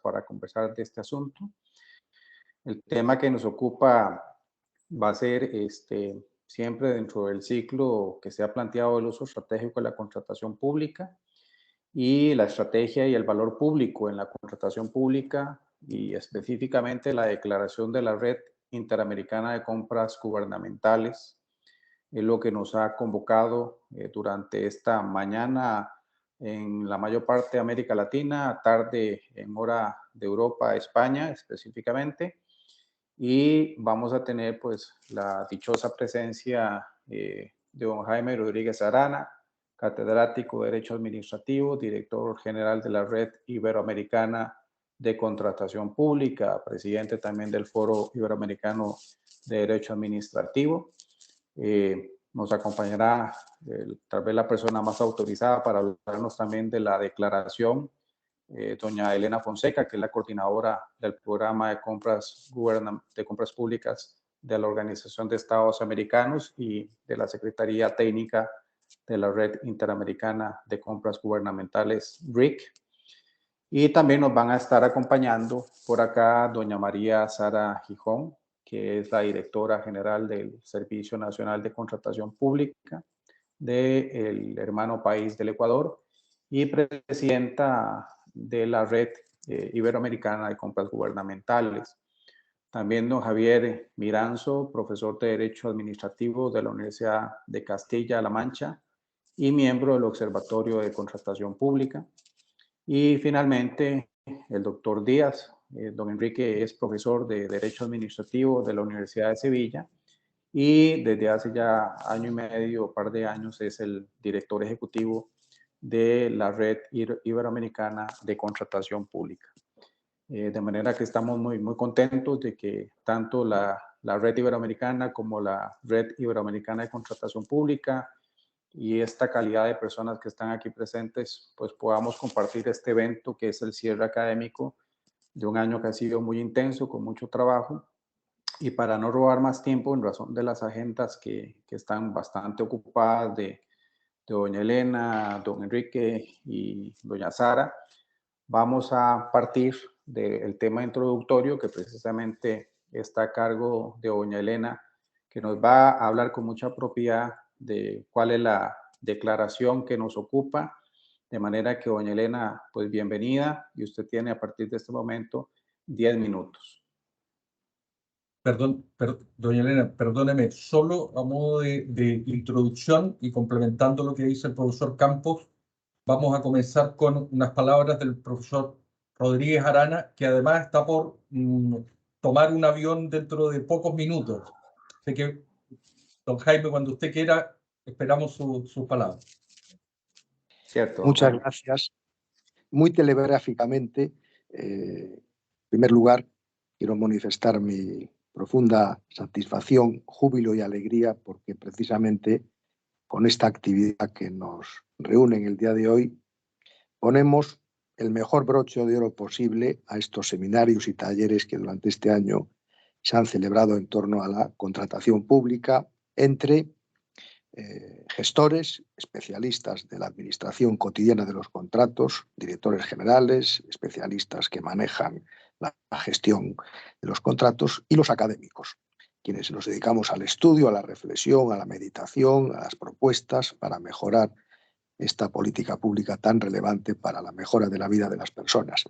para conversar de este asunto. El tema que nos ocupa va a ser siempre dentro del ciclo que se ha planteado el uso estratégico de la contratación pública y la estrategia y el valor público en la contratación pública y específicamente la declaración de la Red Interamericana de Compras Gubernamentales. Es lo que nos ha convocado durante esta mañana en la mayor parte de América Latina, tarde en hora de Europa, España específicamente. Y vamos a tener pues la dichosa presencia de don Jaime Rodríguez Arana, catedrático de Derecho Administrativo, director general de la Red Iberoamericana de Contratación Pública, presidente también del Foro Iberoamericano de Derecho Administrativo. Nos acompañará tal vez la persona más autorizada para hablarnos también de la declaración, doña Elena Fonseca, que es la coordinadora del programa de compras públicas de la Organización de Estados Americanos y de la Secretaría Técnica de la Red Interamericana de Compras Gubernamentales, RIC. Y también nos van a estar acompañando por acá doña María Sara Gijón, que es la directora general del Servicio Nacional de Contratación Pública del hermano país del Ecuador y presidenta de la Red Iberoamericana de Compras Gubernamentales. También don Javier Miranzo, profesor de Derecho Administrativo de la Universidad de Castilla-La Mancha y miembro del Observatorio de Contratación Pública. Y finalmente, el doctor Díaz, don Enrique es profesor de Derecho Administrativo de la Universidad de Sevilla y desde hace ya año y medio, par de años, es el director ejecutivo de la Red Iberoamericana de Contratación Pública. De manera que estamos muy contentos de que tanto la Red Iberoamericana como la Red Iberoamericana de Contratación Pública y esta calidad de personas que están aquí presentes, pues podamos compartir este evento que es el cierre académico de un año que ha sido muy intenso, con mucho trabajo. Y para no robar más tiempo en razón de las agendas que están bastante ocupadas de doña Elena, don Enrique y doña Sara, vamos a partir del tema introductorio que precisamente está a cargo de doña Elena, que nos va a hablar con mucha propiedad de cuál es la declaración que nos ocupa, de manera que doña Elena, pues bienvenida y usted tiene a partir de este momento 10 minutos. Doña Elena, perdóneme, solo a modo de introducción y complementando lo que dice el profesor Campos, vamos a comenzar con unas palabras del profesor Rodríguez Arana, que además está por tomar un avión dentro de pocos minutos. Así que, don Jaime, cuando usted quiera, esperamos sus palabras. Cierto. Muchas gracias. Muy telegráficamente, en primer lugar, quiero manifestar mi profunda satisfacción, júbilo y alegría porque precisamente con esta actividad que nos reúne en el día de hoy ponemos el mejor broche de oro posible a estos seminarios y talleres que durante este año se han celebrado en torno a la contratación pública entre gestores, especialistas de la administración cotidiana de los contratos, directores generales, especialistas que manejan la gestión de los contratos y los académicos, quienes nos dedicamos al estudio, a la reflexión, a la meditación, a las propuestas para mejorar esta política pública tan relevante para la mejora de la vida de las personas.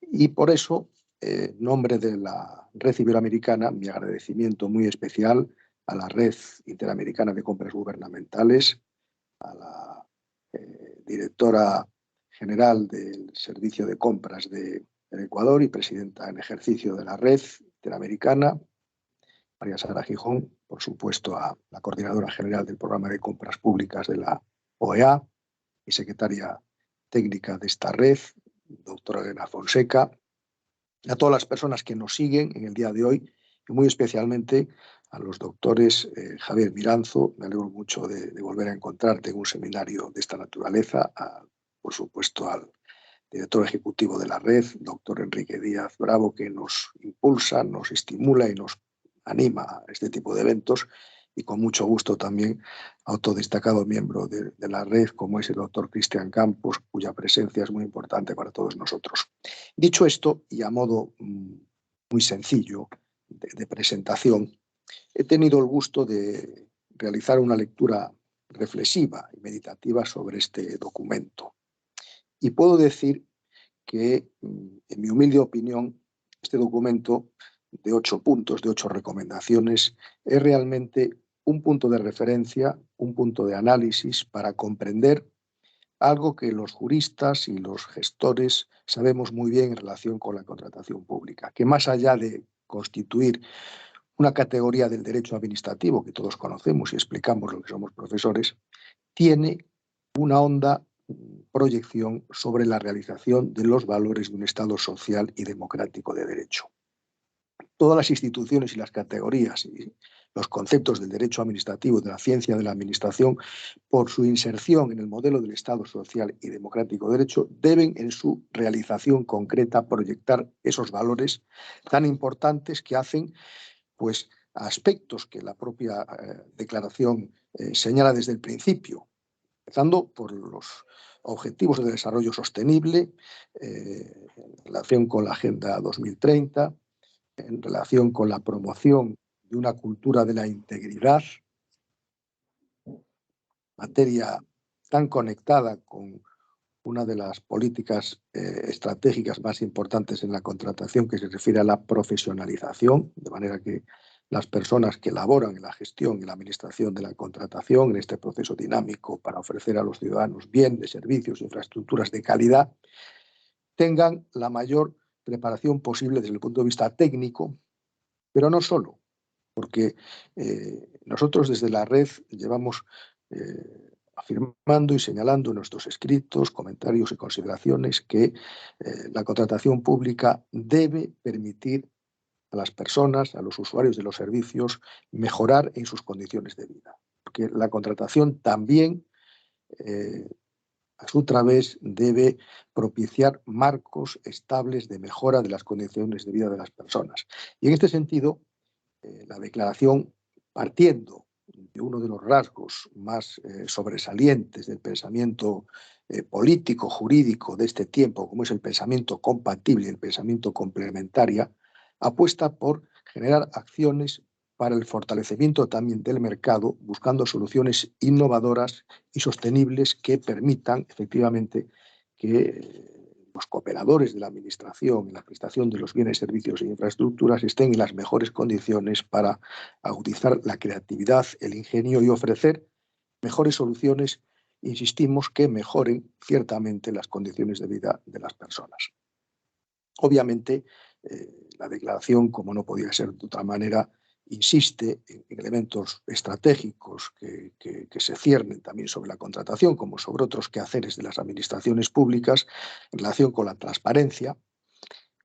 Y por eso, en nombre de la Red Iberoamericana, mi agradecimiento muy especial a la Red Interamericana de Compras Gubernamentales, a la directora general del Servicio de Compras del Ecuador y presidenta en ejercicio de la Red Interamericana, María Sara Gijón, por supuesto a la coordinadora general del Programa de Compras Públicas de la OEA y secretaria técnica de esta red, doctora Elena Fonseca, a todas las personas que nos siguen en el día de hoy y muy especialmente a los doctores Javier Miranzo, me alegro mucho de volver a encontrarte en un seminario de esta naturaleza, por supuesto al director ejecutivo de la red, doctor Enrique Díaz Bravo, que nos impulsa, nos estimula y nos anima a este tipo de eventos, y con mucho gusto también a otro destacado miembro de la red, como es el doctor Cristian Campos, cuya presencia es muy importante para todos nosotros. Dicho esto, y a modo muy sencillo de presentación, he tenido el gusto de realizar una lectura reflexiva y meditativa sobre este documento. Y puedo decir que, en mi humilde opinión, este documento de 8 puntos, de 8 recomendaciones, es realmente un punto de referencia, un punto de análisis para comprender algo que los juristas y los gestores sabemos muy bien en relación con la contratación pública, que más allá de constituir una categoría del derecho administrativo que todos conocemos y explicamos lo que somos profesores, tiene una honda proyección sobre la realización de los valores de un Estado social y democrático de derecho. Todas las instituciones y las categorías y los conceptos del derecho administrativo y de la ciencia de la administración, por su inserción en el modelo del Estado social y democrático de derecho, deben en su realización concreta proyectar esos valores tan importantes que hacen pues, a aspectos que la propia declaración señala desde el principio, empezando por los objetivos de desarrollo sostenible en relación con la Agenda 2030, en relación con la promoción de una cultura de la integridad, materia tan conectada con una de las políticas estratégicas más importantes en la contratación, que se refiere a la profesionalización, de manera que las personas que laboran en la gestión y la administración de la contratación, en este proceso dinámico para ofrecer a los ciudadanos bienes, servicios, infraestructuras de calidad, tengan la mayor preparación posible desde el punto de vista técnico, pero no solo, porque nosotros desde la red llevamos afirmando y señalando en nuestros escritos, comentarios y consideraciones que la contratación pública debe permitir a las personas, a los usuarios de los servicios, mejorar en sus condiciones de vida. Porque la contratación también, a su través, debe propiciar marcos estables de mejora de las condiciones de vida de las personas. Y en este sentido, la declaración, partiendo de uno de los rasgos más sobresalientes del pensamiento político, jurídico de este tiempo, como es el pensamiento compatible y el pensamiento complementaria, apuesta por generar acciones para el fortalecimiento también del mercado, buscando soluciones innovadoras y sostenibles que permitan efectivamente que los cooperadores de la administración en la prestación de los bienes, servicios e infraestructuras estén en las mejores condiciones para agudizar la creatividad, el ingenio y ofrecer mejores soluciones, insistimos, que mejoren ciertamente las condiciones de vida de las personas. Obviamente, la declaración, como no podía ser de otra manera, insiste en elementos estratégicos que se ciernen también sobre la contratación, como sobre otros quehaceres de las administraciones públicas, en relación con la transparencia,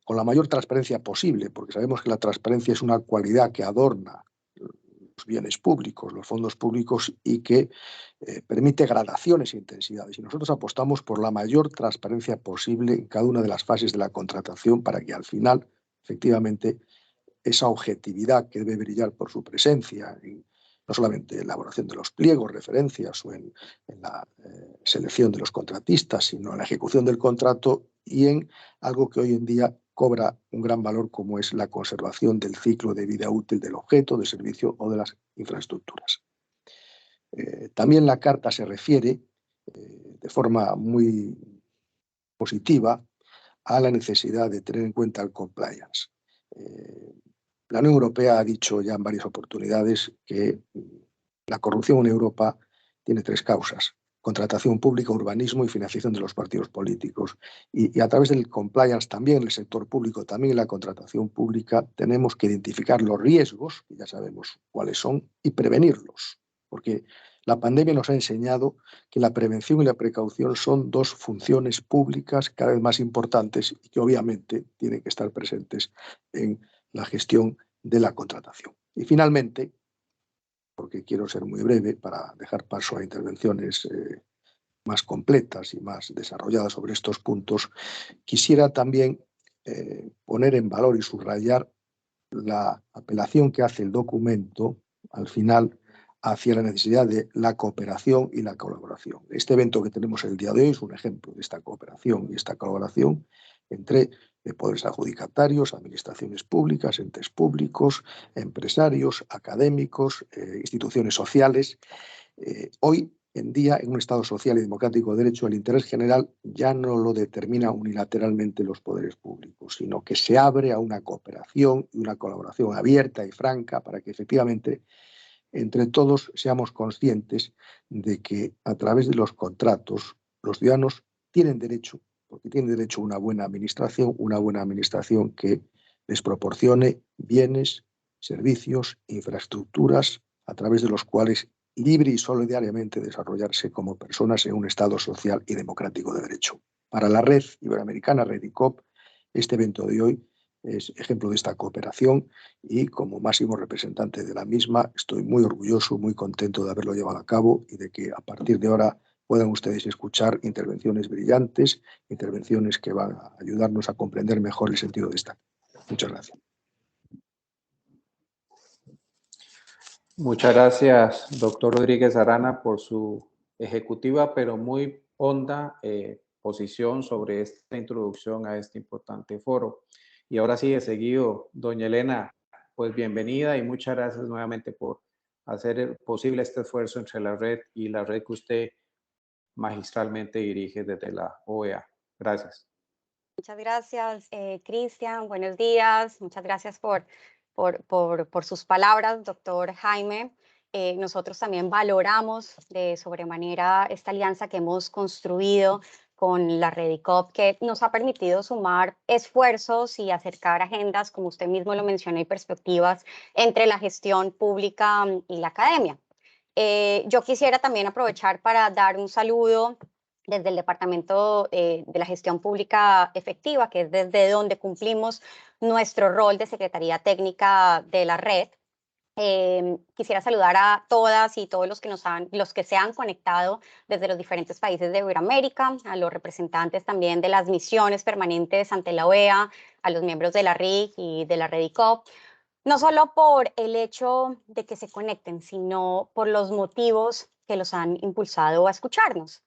con la mayor transparencia posible, porque sabemos que la transparencia es una cualidad que adorna los bienes públicos, los fondos públicos, y que permite gradaciones e intensidades. Y nosotros apostamos por la mayor transparencia posible en cada una de las fases de la contratación para que al final, efectivamente, esa objetividad que debe brillar por su presencia, no solamente en la elaboración de los pliegos, referencias o en la selección de los contratistas, sino en la ejecución del contrato y en algo que hoy en día cobra un gran valor, como es la conservación del ciclo de vida útil del objeto, del servicio o de las infraestructuras. También la Carta se refiere de forma muy positiva a la necesidad de tener en cuenta el compliance. La Unión Europea ha dicho ya en varias oportunidades que la corrupción en Europa tiene 3 causas: contratación pública, urbanismo y financiación de los partidos políticos. Y a través del compliance, también en el sector público, también en la contratación pública, tenemos que identificar los riesgos, que ya sabemos cuáles son, y prevenirlos. Porque la pandemia nos ha enseñado que la prevención y la precaución son 2 funciones públicas cada vez más importantes y que obviamente tienen que estar presentes en la gestión de la contratación. Y finalmente, porque quiero ser muy breve para dejar paso a intervenciones más completas y más desarrolladas sobre estos puntos, quisiera también poner en valor y subrayar la apelación que hace el documento al final hacia la necesidad de la cooperación y la colaboración. Este evento que tenemos el día de hoy es un ejemplo de esta cooperación y esta colaboración entre poderes adjudicatarios, administraciones públicas, entes públicos, empresarios, académicos, instituciones sociales. Hoy en día, en un Estado social y democrático de derecho, el interés general ya no lo determinan unilateralmente los poderes públicos, sino que se abre a una cooperación y una colaboración abierta y franca para que efectivamente entre todos seamos conscientes de que a través de los contratos los ciudadanos tienen derecho, porque tienen derecho a una buena administración que les proporcione bienes, servicios, infraestructuras, a través de los cuales libre y solidariamente desarrollarse como personas en un Estado social y democrático de derecho. Para la Red Iberoamericana, REDICOP, este evento de hoy es ejemplo de esta cooperación y como máximo representante de la misma estoy muy orgulloso, muy contento de haberlo llevado a cabo y de que a partir de ahora puedan ustedes escuchar intervenciones brillantes, intervenciones que van a ayudarnos a comprender mejor el sentido de esta. Muchas gracias. Muchas gracias, doctor Rodríguez Arana, por su ejecutiva, pero muy honda posición sobre esta introducción a este importante foro. Y ahora sí, de seguido, doña Elena, pues bienvenida y muchas gracias nuevamente por hacer posible este esfuerzo entre la red y la red que usted magistralmente dirige desde la OEA. Gracias. Muchas gracias, Cristian. Buenos días. Muchas gracias por sus palabras, doctor Jaime. Nosotros también valoramos de sobremanera esta alianza que hemos construido con la REDICOP, que nos ha permitido sumar esfuerzos y acercar agendas, como usted mismo lo mencionó, y perspectivas entre la gestión pública y la academia. Yo quisiera también aprovechar para dar un saludo desde el Departamento de la Gestión Pública Efectiva, que es desde donde cumplimos nuestro rol de Secretaría Técnica de la red. Quisiera saludar a todas y todos los que se han conectado desde los diferentes países de Iberoamérica, a los representantes también de las misiones permanentes ante la OEA, a los miembros de la RIC y de la REDICOP, no solo por el hecho de que se conecten, sino por los motivos que los han impulsado a escucharnos.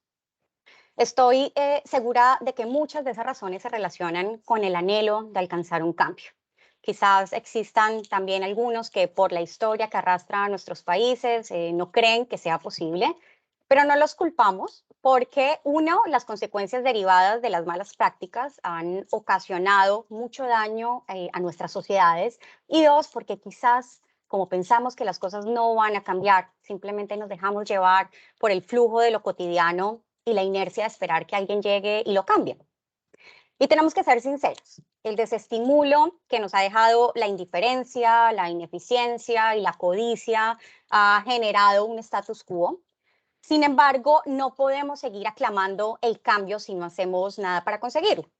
Estoy segura de que muchas de esas razones se relacionan con el anhelo de alcanzar un cambio. Quizás existan también algunos que por la historia que arrastra a nuestros países no creen que sea posible, pero no los culpamos porque, uno, las consecuencias derivadas de las malas prácticas han ocasionado mucho daño a nuestras sociedades y dos, porque quizás como pensamos que las cosas no van a cambiar, simplemente nos dejamos llevar por el flujo de lo cotidiano y la inercia de esperar que alguien llegue y lo cambie. Y tenemos que ser sinceros, el desestimulo que nos ha dejado la indiferencia, la ineficiencia y la codicia ha generado un status quo. Sin embargo, no podemos seguir aclamando el cambio si no hacemos nada para conseguirlo.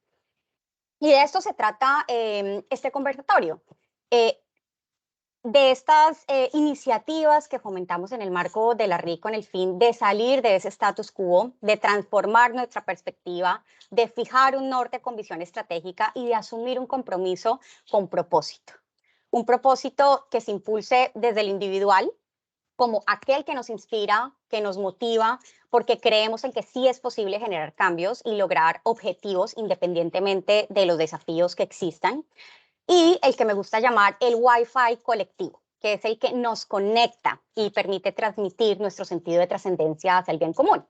Y de esto se trata este conversatorio. De estas iniciativas que fomentamos en el marco de la RIC con el fin de salir de ese status quo, de transformar nuestra perspectiva, de fijar un norte con visión estratégica y de asumir un compromiso con propósito. Un propósito que se impulse desde el individual, como aquel que nos inspira, que nos motiva, porque creemos en que sí es posible generar cambios y lograr objetivos independientemente de los desafíos que existan. Y el que me gusta llamar el Wi-Fi colectivo, que es el que nos conecta y permite transmitir nuestro sentido de trascendencia hacia el bien común.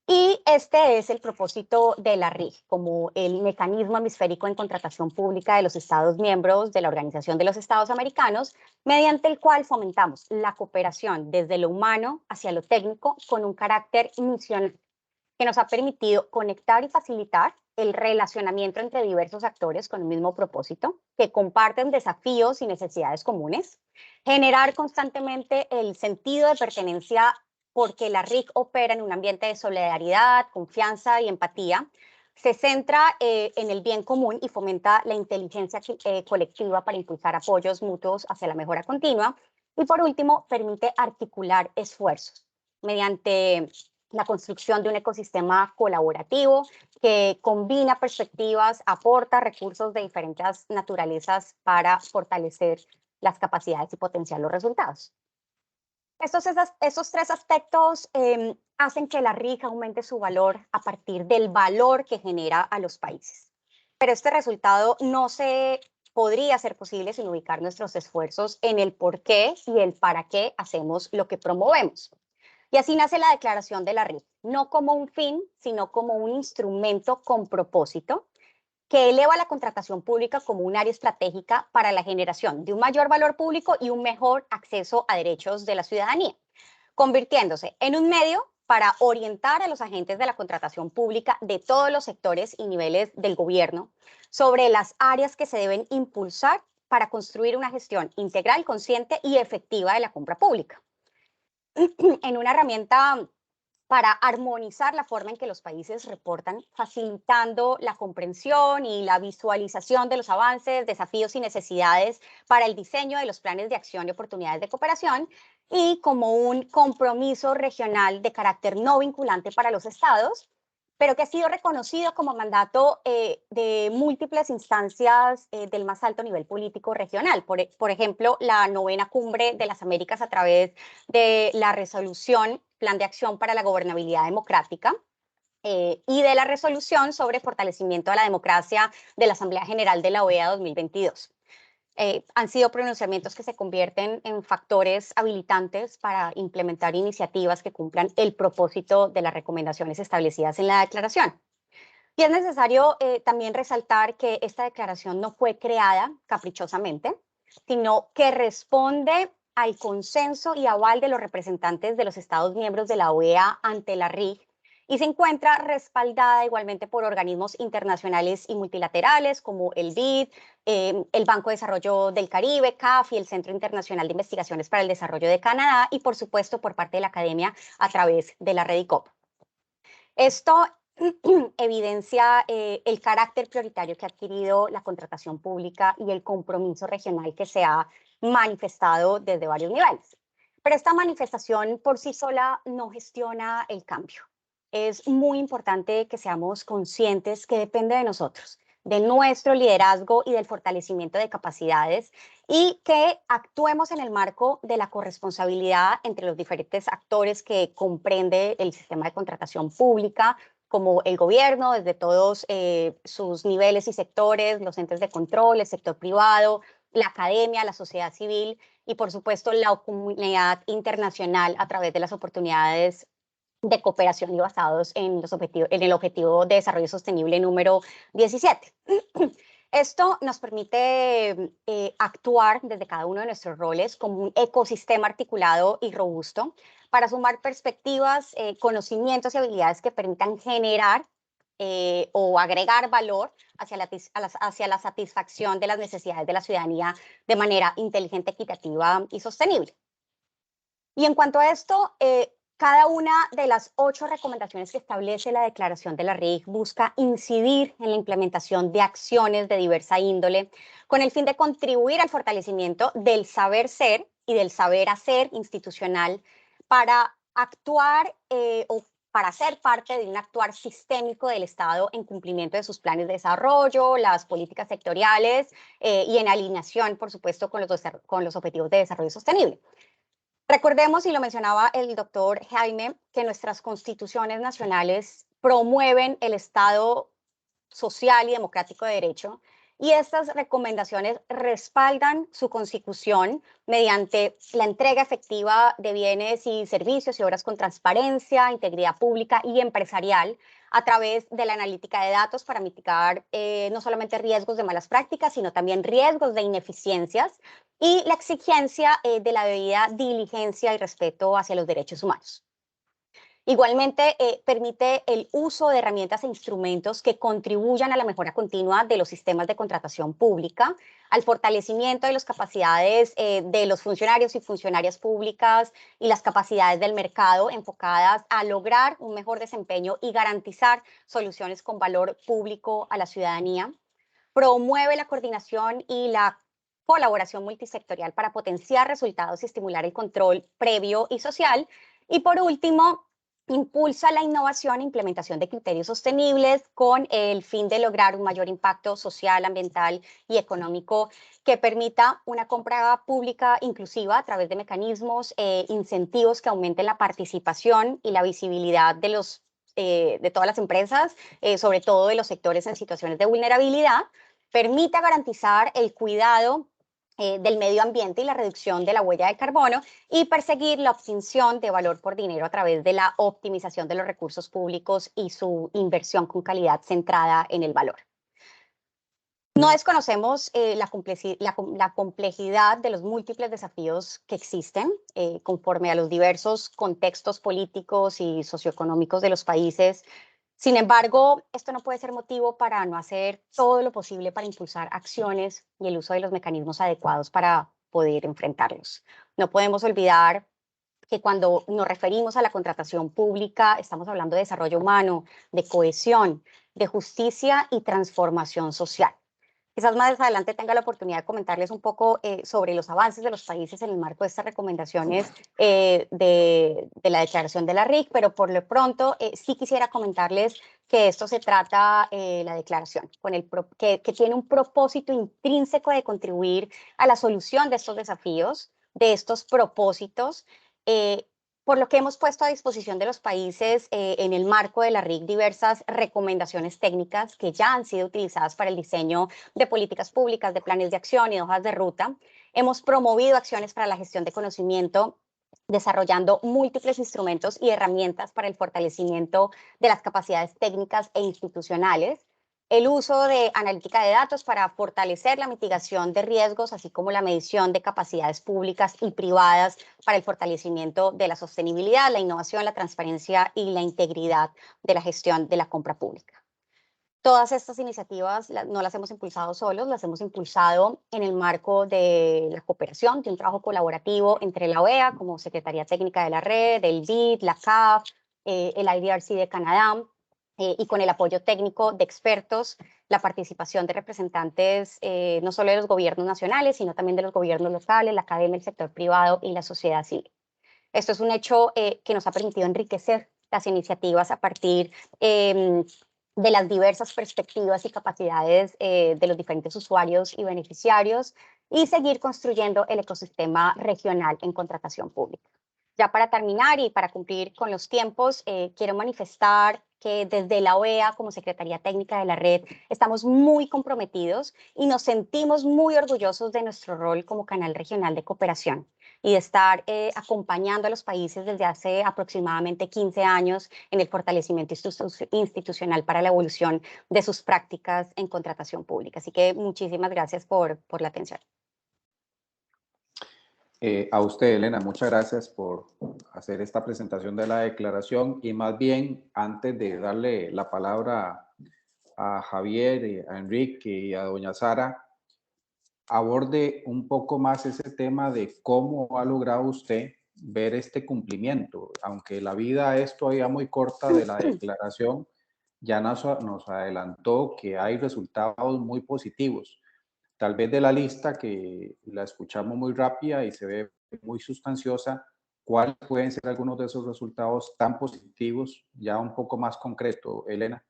Y este es el propósito de la RIG, como el mecanismo hemisférico en contratación pública de los Estados miembros de la Organización de los Estados Americanos, mediante el cual fomentamos la cooperación desde lo humano hacia lo técnico con un carácter misional que nos ha permitido conectar y facilitar el relacionamiento entre diversos actores con el mismo propósito, que comparten desafíos y necesidades comunes, generar constantemente el sentido de pertenencia porque la RIC opera en un ambiente de solidaridad, confianza y empatía, se centra en el bien común y fomenta la inteligencia colectiva para impulsar apoyos mutuos hacia la mejora continua, y por último, permite articular esfuerzos mediante la construcción de un ecosistema colaborativo que combina perspectivas, aporta recursos de diferentes naturalezas para fortalecer las capacidades y potenciar los resultados. Estos tres aspectos hacen que la RIC aumente su valor a partir del valor que genera a los países. Pero este resultado no se podría ser posible sin ubicar nuestros esfuerzos en el por qué y el para qué hacemos lo que promovemos. Y así nace la declaración de la RIC, no como un fin, sino como un instrumento con propósito que eleva la contratación pública como un área estratégica para la generación de un mayor valor público y un mejor acceso a derechos de la ciudadanía, convirtiéndose en un medio para orientar a los agentes de la contratación pública de todos los sectores y niveles del gobierno sobre las áreas que se deben impulsar para construir una gestión integral, consciente y efectiva de la compra pública. En una herramienta para armonizar la forma en que los países reportan, facilitando la comprensión y la visualización de los avances, desafíos y necesidades para el diseño de los planes de acción y oportunidades de cooperación, y como un compromiso regional de carácter no vinculante para los estados, pero que ha sido reconocido como mandato de múltiples instancias del más alto nivel político regional. Por ejemplo, la 9ª Cumbre de las Américas a través de la resolución Plan de Acción para la Gobernabilidad Democrática y de la resolución sobre fortalecimiento de la democracia de la Asamblea General de la OEA 2022. Han sido pronunciamientos que se convierten en factores habilitantes para implementar iniciativas que cumplan el propósito de las recomendaciones establecidas en la declaración. Y es necesario también resaltar que esta declaración no fue creada caprichosamente, sino que responde al consenso y aval de los representantes de los Estados miembros de la OEA ante la RIC y se encuentra respaldada igualmente por organismos internacionales y multilaterales como el BID, el Banco de Desarrollo del Caribe, CAF y el Centro Internacional de Investigaciones para el Desarrollo de Canadá y por supuesto por parte de la academia a través de la REDICOP. Esto evidencia el carácter prioritario que ha adquirido la contratación pública y el compromiso regional que se ha manifestado desde varios niveles. Pero esta manifestación por sí sola no gestiona el cambio. Es muy importante que seamos conscientes que depende de nosotros, de nuestro liderazgo y del fortalecimiento de capacidades y que actuemos en el marco de la corresponsabilidad entre los diferentes actores que comprende el sistema de contratación pública, como el gobierno, desde todos sus niveles y sectores, los entes de control, el sector privado, la academia, la sociedad civil y, por supuesto, la comunidad internacional a través de las oportunidades de cooperación y basados en el Objetivo de Desarrollo Sostenible número 17. Esto nos permite actuar desde cada uno de nuestros roles como un ecosistema articulado y robusto para sumar perspectivas, conocimientos y habilidades que permitan generar o agregar valor hacia la satisfacción de las necesidades de la ciudadanía de manera inteligente, equitativa y sostenible. Y en cuanto a esto, cada una de las 8 recomendaciones que establece la declaración de la RIC busca incidir en la implementación de acciones de diversa índole con el fin de contribuir al fortalecimiento del saber ser y del saber hacer institucional para actuar o para ser parte de un actuar sistémico del Estado en cumplimiento de sus planes de desarrollo, las políticas sectoriales y en alineación, por supuesto, con los objetivos de desarrollo sostenible. Recordemos, y lo mencionaba el doctor Jaime, que nuestras constituciones nacionales promueven el Estado social y democrático de derecho, y estas recomendaciones respaldan su consecución mediante la entrega efectiva de bienes y servicios y obras con transparencia, integridad pública y empresarial a través de la analítica de datos para mitigar no solamente riesgos de malas prácticas, sino también riesgos de ineficiencias y la exigencia de la debida diligencia y respeto hacia los derechos humanos. Igualmente, permite el uso de herramientas e instrumentos que contribuyan a la mejora continua de los sistemas de contratación pública, al fortalecimiento de las capacidades de los funcionarios y funcionarias públicas y las capacidades del mercado enfocadas a lograr un mejor desempeño y garantizar soluciones con valor público a la ciudadanía. Promueve la coordinación y la colaboración multisectorial para potenciar resultados y estimular el control previo y social. Y por último, impulsa la innovación e implementación de criterios sostenibles con el fin de lograr un mayor impacto social, ambiental y económico que permita una compra pública inclusiva a través de mecanismos e incentivos que aumenten la participación y la visibilidad de todas las empresas, sobre todo de los sectores en situaciones de vulnerabilidad, permita garantizar el cuidado del medio ambiente y la reducción de la huella de carbono y perseguir la obtención de valor por dinero a través de la optimización de los recursos públicos y su inversión con calidad centrada en el valor. No desconocemos la complejidad de los múltiples desafíos que existen conforme a los diversos contextos políticos y socioeconómicos de los países. Sin embargo, esto no puede ser motivo para no hacer todo lo posible para impulsar acciones y el uso de los mecanismos adecuados para poder enfrentarlos. No podemos olvidar que cuando nos referimos a la contratación pública, estamos hablando de desarrollo humano, de cohesión, de justicia y transformación social. Quizás más adelante tenga la oportunidad de comentarles un poco sobre los avances de los países en el marco de estas recomendaciones de la declaración de la RIC, pero por lo pronto sí quisiera comentarles que esto se trata, la declaración, que tiene un propósito intrínseco de contribuir a la solución de estos desafíos, de estos propósitos, por lo que hemos puesto a disposición de los países en el marco de la RIC diversas recomendaciones técnicas que ya han sido utilizadas para el diseño de políticas públicas, de planes de acción y de hojas de ruta. Hemos promovido acciones para la gestión de conocimiento, desarrollando múltiples instrumentos y herramientas para el fortalecimiento de las capacidades técnicas e institucionales, el uso de analítica de datos para fortalecer la mitigación de riesgos, así como la medición de capacidades públicas y privadas para el fortalecimiento de la sostenibilidad, la innovación, la transparencia y la integridad de la gestión de la compra pública. Todas estas iniciativas no las hemos impulsado solos, las hemos impulsado en el marco de la cooperación, de un trabajo colaborativo entre la OEA como Secretaría Técnica de la Red, el BID, la CAF, el IDRC de Canadá, y con el apoyo técnico de expertos, la participación de representantes no solo de los gobiernos nacionales, sino también de los gobiernos locales, la academia, el sector privado y la sociedad civil. Esto es un hecho que nos ha permitido enriquecer las iniciativas a partir de las diversas perspectivas y capacidades de los diferentes usuarios y beneficiarios y seguir construyendo el ecosistema regional en contratación pública. Ya para terminar y para cumplir con los tiempos, quiero manifestar que desde la OEA, como Secretaría Técnica de la Red, estamos muy comprometidos y nos sentimos muy orgullosos de nuestro rol como canal regional de cooperación y de estar acompañando a los países desde hace aproximadamente 15 años en el fortalecimiento institucional para la evolución de sus prácticas en contratación pública. Así que muchísimas gracias por la atención. A usted, Elena, muchas gracias por hacer esta presentación de la declaración y más bien, antes de darle la palabra a Javier, a Enrique y a doña Sara, aborde un poco más ese tema de cómo ha logrado usted ver este cumplimiento. Aunque la vida es todavía muy corta de la declaración, ya nos adelantó que hay resultados muy positivos. Tal vez de la lista que la escuchamos muy rápida y se ve muy sustanciosa, ¿cuáles pueden ser algunos de esos resultados tan positivos, ya un poco más concreto, Elena?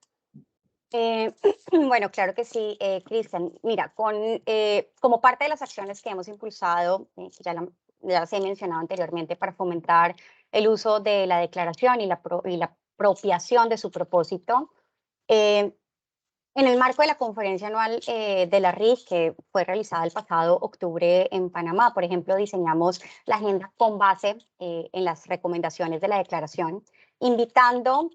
Bueno, claro que sí, Cristian. Mira, como parte de las acciones que hemos impulsado, ya las he mencionado anteriormente, para fomentar el uso de la declaración y la apropiación de su propósito, en el marco de la conferencia anual de la RIC, que fue realizada el pasado octubre en Panamá, por ejemplo, diseñamos la agenda con base en las recomendaciones de la declaración, invitando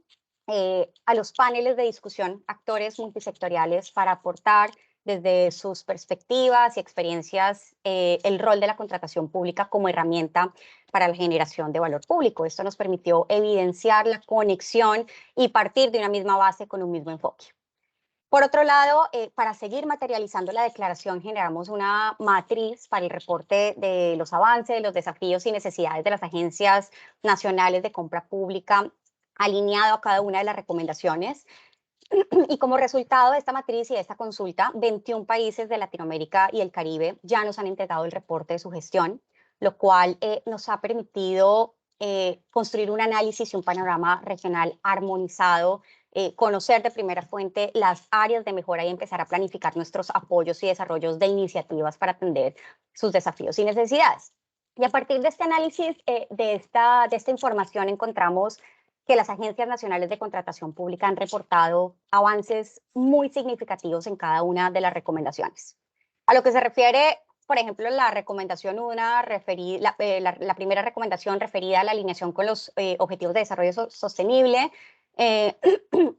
a los paneles de discusión actores multisectoriales para aportar desde sus perspectivas y experiencias el rol de la contratación pública como herramienta para la generación de valor público. Esto nos permitió evidenciar la conexión y partir de una misma base con un mismo enfoque. Por otro lado, para seguir materializando la declaración, generamos una matriz para el reporte de los avances, los desafíos y necesidades de las agencias nacionales de compra pública, alineado a cada una de las recomendaciones. Y como resultado de esta matriz y de esta consulta, 21 países de Latinoamérica y el Caribe ya nos han entregado el reporte de su gestión, lo cual nos ha permitido construir un análisis y un panorama regional armonizado, conocer de primera fuente las áreas de mejora y empezar a planificar nuestros apoyos y desarrollos de iniciativas para atender sus desafíos y necesidades. Y a partir de este análisis, de esta información, encontramos que las agencias nacionales de contratación pública han reportado avances muy significativos en cada una de las recomendaciones. A lo que se refiere, por ejemplo, la recomendación 1, la primera recomendación referida a la alineación con los Objetivos de Desarrollo Sostenible,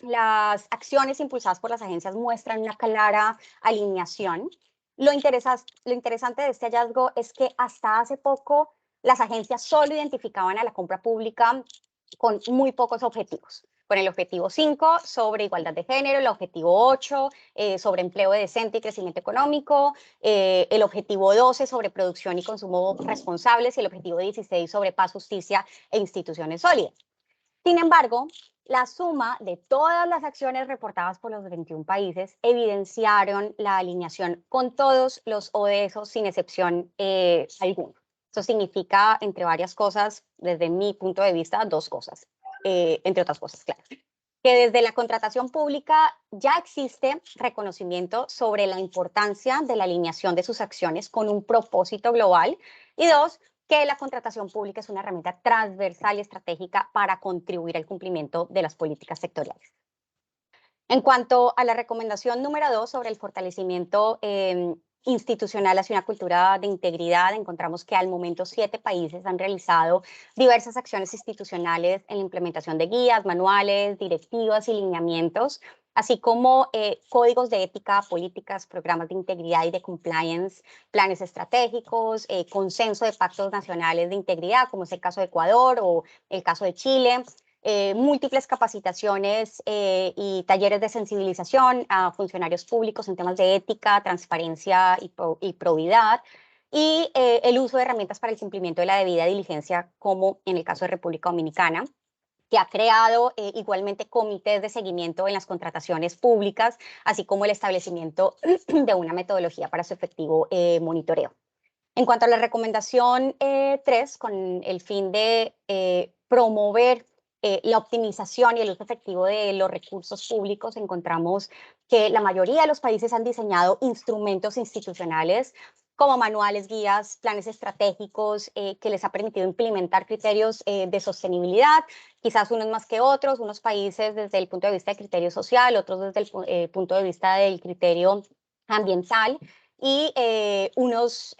las acciones impulsadas por las agencias muestran una clara alineación. Lo interesante de este hallazgo es que hasta hace poco las agencias solo identificaban a la compra pública con muy pocos objetivos. Con el objetivo 5 sobre igualdad de género, el objetivo 8 sobre empleo decente y crecimiento económico, el objetivo 12 sobre producción y consumo responsables y el objetivo 16 sobre paz, justicia e instituciones sólidas. Sin embargo, la suma de todas las acciones reportadas por los 21 países evidenciaron la alineación con todos los ODS sin excepción alguna. Eso significa, entre varias cosas, desde mi punto de vista, dos cosas, entre otras cosas, claro. Que desde la contratación pública ya existe reconocimiento sobre la importancia de la alineación de sus acciones con un propósito global. Y dos, que la contratación pública es una herramienta transversal y estratégica para contribuir al cumplimiento de las políticas sectoriales. En cuanto a la recomendación número 2 sobre el fortalecimiento institucional hacia una cultura de integridad, encontramos que al momento 7 países han realizado diversas acciones institucionales en la implementación de guías, manuales, directivas y lineamientos, así como códigos de ética, políticas, programas de integridad y de compliance, planes estratégicos, consenso de pactos nacionales de integridad, como es el caso de Ecuador o el caso de Chile, múltiples capacitaciones y talleres de sensibilización a funcionarios públicos en temas de ética, transparencia y probidad, y el uso de herramientas para el cumplimiento de la debida diligencia, como en el caso de República Dominicana, que ha creado igualmente comités de seguimiento en las contrataciones públicas, así como el establecimiento de una metodología para su efectivo monitoreo. En cuanto a la recomendación 3, con el fin de promover la optimización y el uso efectivo de los recursos públicos, encontramos que la mayoría de los países han diseñado instrumentos institucionales como manuales, guías, planes estratégicos que les ha permitido implementar criterios de sostenibilidad, quizás unos más que otros, unos países desde el punto de vista del criterio social, otros desde el punto de vista del criterio ambiental, y unos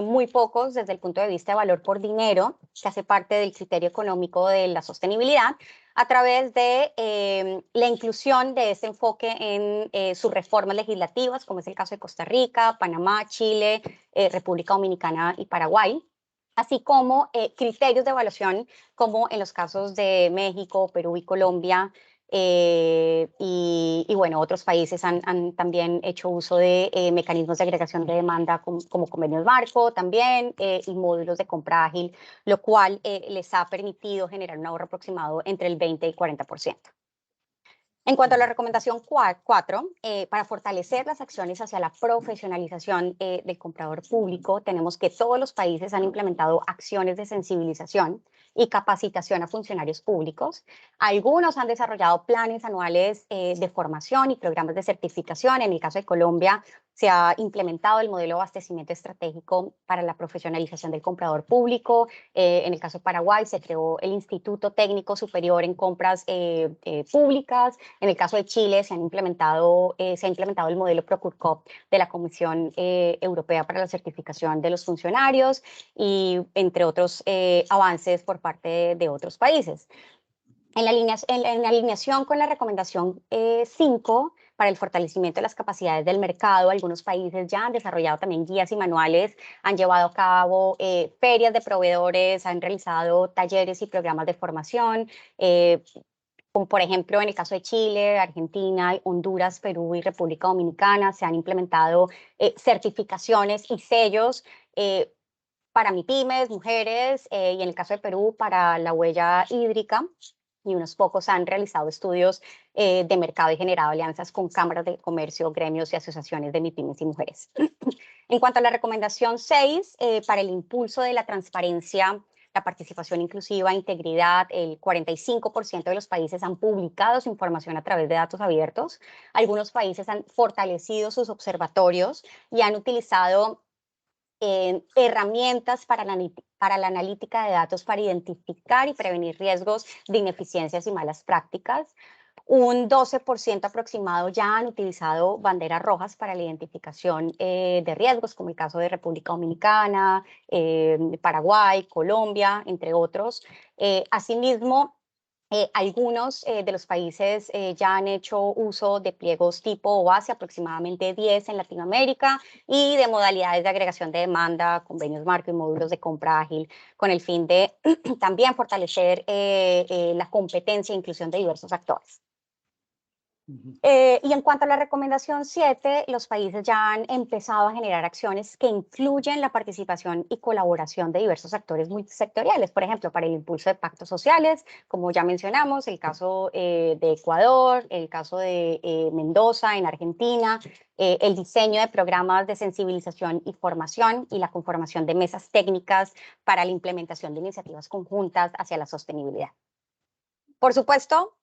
muy pocos desde el punto de vista de valor por dinero, que hace parte del criterio económico de la sostenibilidad, a través de la inclusión de este enfoque en sus reformas legislativas, como es el caso de Costa Rica, Panamá, Chile, República Dominicana y Paraguay, así como criterios de evaluación, como en los casos de México, Perú y Colombia, y bueno, otros países han también hecho uso de mecanismos de agregación de demanda como convenios marco también y módulos de compra ágil, lo cual les ha permitido generar un ahorro aproximado entre el 20 y 40%. En cuanto a la recomendación 4, para fortalecer las acciones hacia la profesionalización del comprador público, tenemos que todos los países han implementado acciones de sensibilización y capacitación a funcionarios públicos. Algunos han desarrollado planes anuales de formación y programas de certificación. En el caso de Colombia, se ha implementado el modelo de abastecimiento estratégico para la profesionalización del comprador público. En el caso de Paraguay, se creó el Instituto Técnico Superior en Compras Públicas. En el caso de Chile, se ha implementado el modelo Procurcop de la Comisión Europea para la Certificación de los Funcionarios, y entre otros avances por parte de otros países. En la alineación con la recomendación 5, para el fortalecimiento de las capacidades del mercado, algunos países ya han desarrollado también guías y manuales, han llevado a cabo ferias de proveedores, han realizado talleres y programas de formación, como por ejemplo en el caso de Chile, Argentina, Honduras, Perú y República Dominicana, se han implementado certificaciones y sellos para MIPYMES, mujeres, y en el caso de Perú para la huella hídrica, y unos pocos han realizado estudios de mercado y generado alianzas con cámaras de comercio, gremios y asociaciones de MIPYMES y mujeres. En cuanto a la recomendación 6, para el impulso de la transparencia la participación inclusiva, integridad. El 45% de los países han publicado su información a través de datos abiertos. Algunos países han fortalecido sus observatorios y han utilizado herramientas para la analítica de datos para identificar y prevenir riesgos de ineficiencias y malas prácticas. Un 12% aproximado ya han utilizado banderas rojas para la identificación de riesgos, como el caso de República Dominicana, Paraguay, Colombia, entre otros. Asimismo, algunos de los países ya han hecho uso de pliegos tipo OASI, aproximadamente 10 en Latinoamérica, y de modalidades de agregación de demanda, convenios marco y módulos de compra ágil, con el fin de también fortalecer la competencia e inclusión de diversos actores. Y en cuanto a la recomendación 7, los países ya han empezado a generar acciones que incluyen la participación y colaboración de diversos actores multisectoriales, por ejemplo, para el impulso de pactos sociales, como ya mencionamos, el caso de Ecuador, el caso de Mendoza en Argentina, el diseño de programas de sensibilización y formación y la conformación de mesas técnicas para la implementación de iniciativas conjuntas hacia la sostenibilidad. Por supuesto,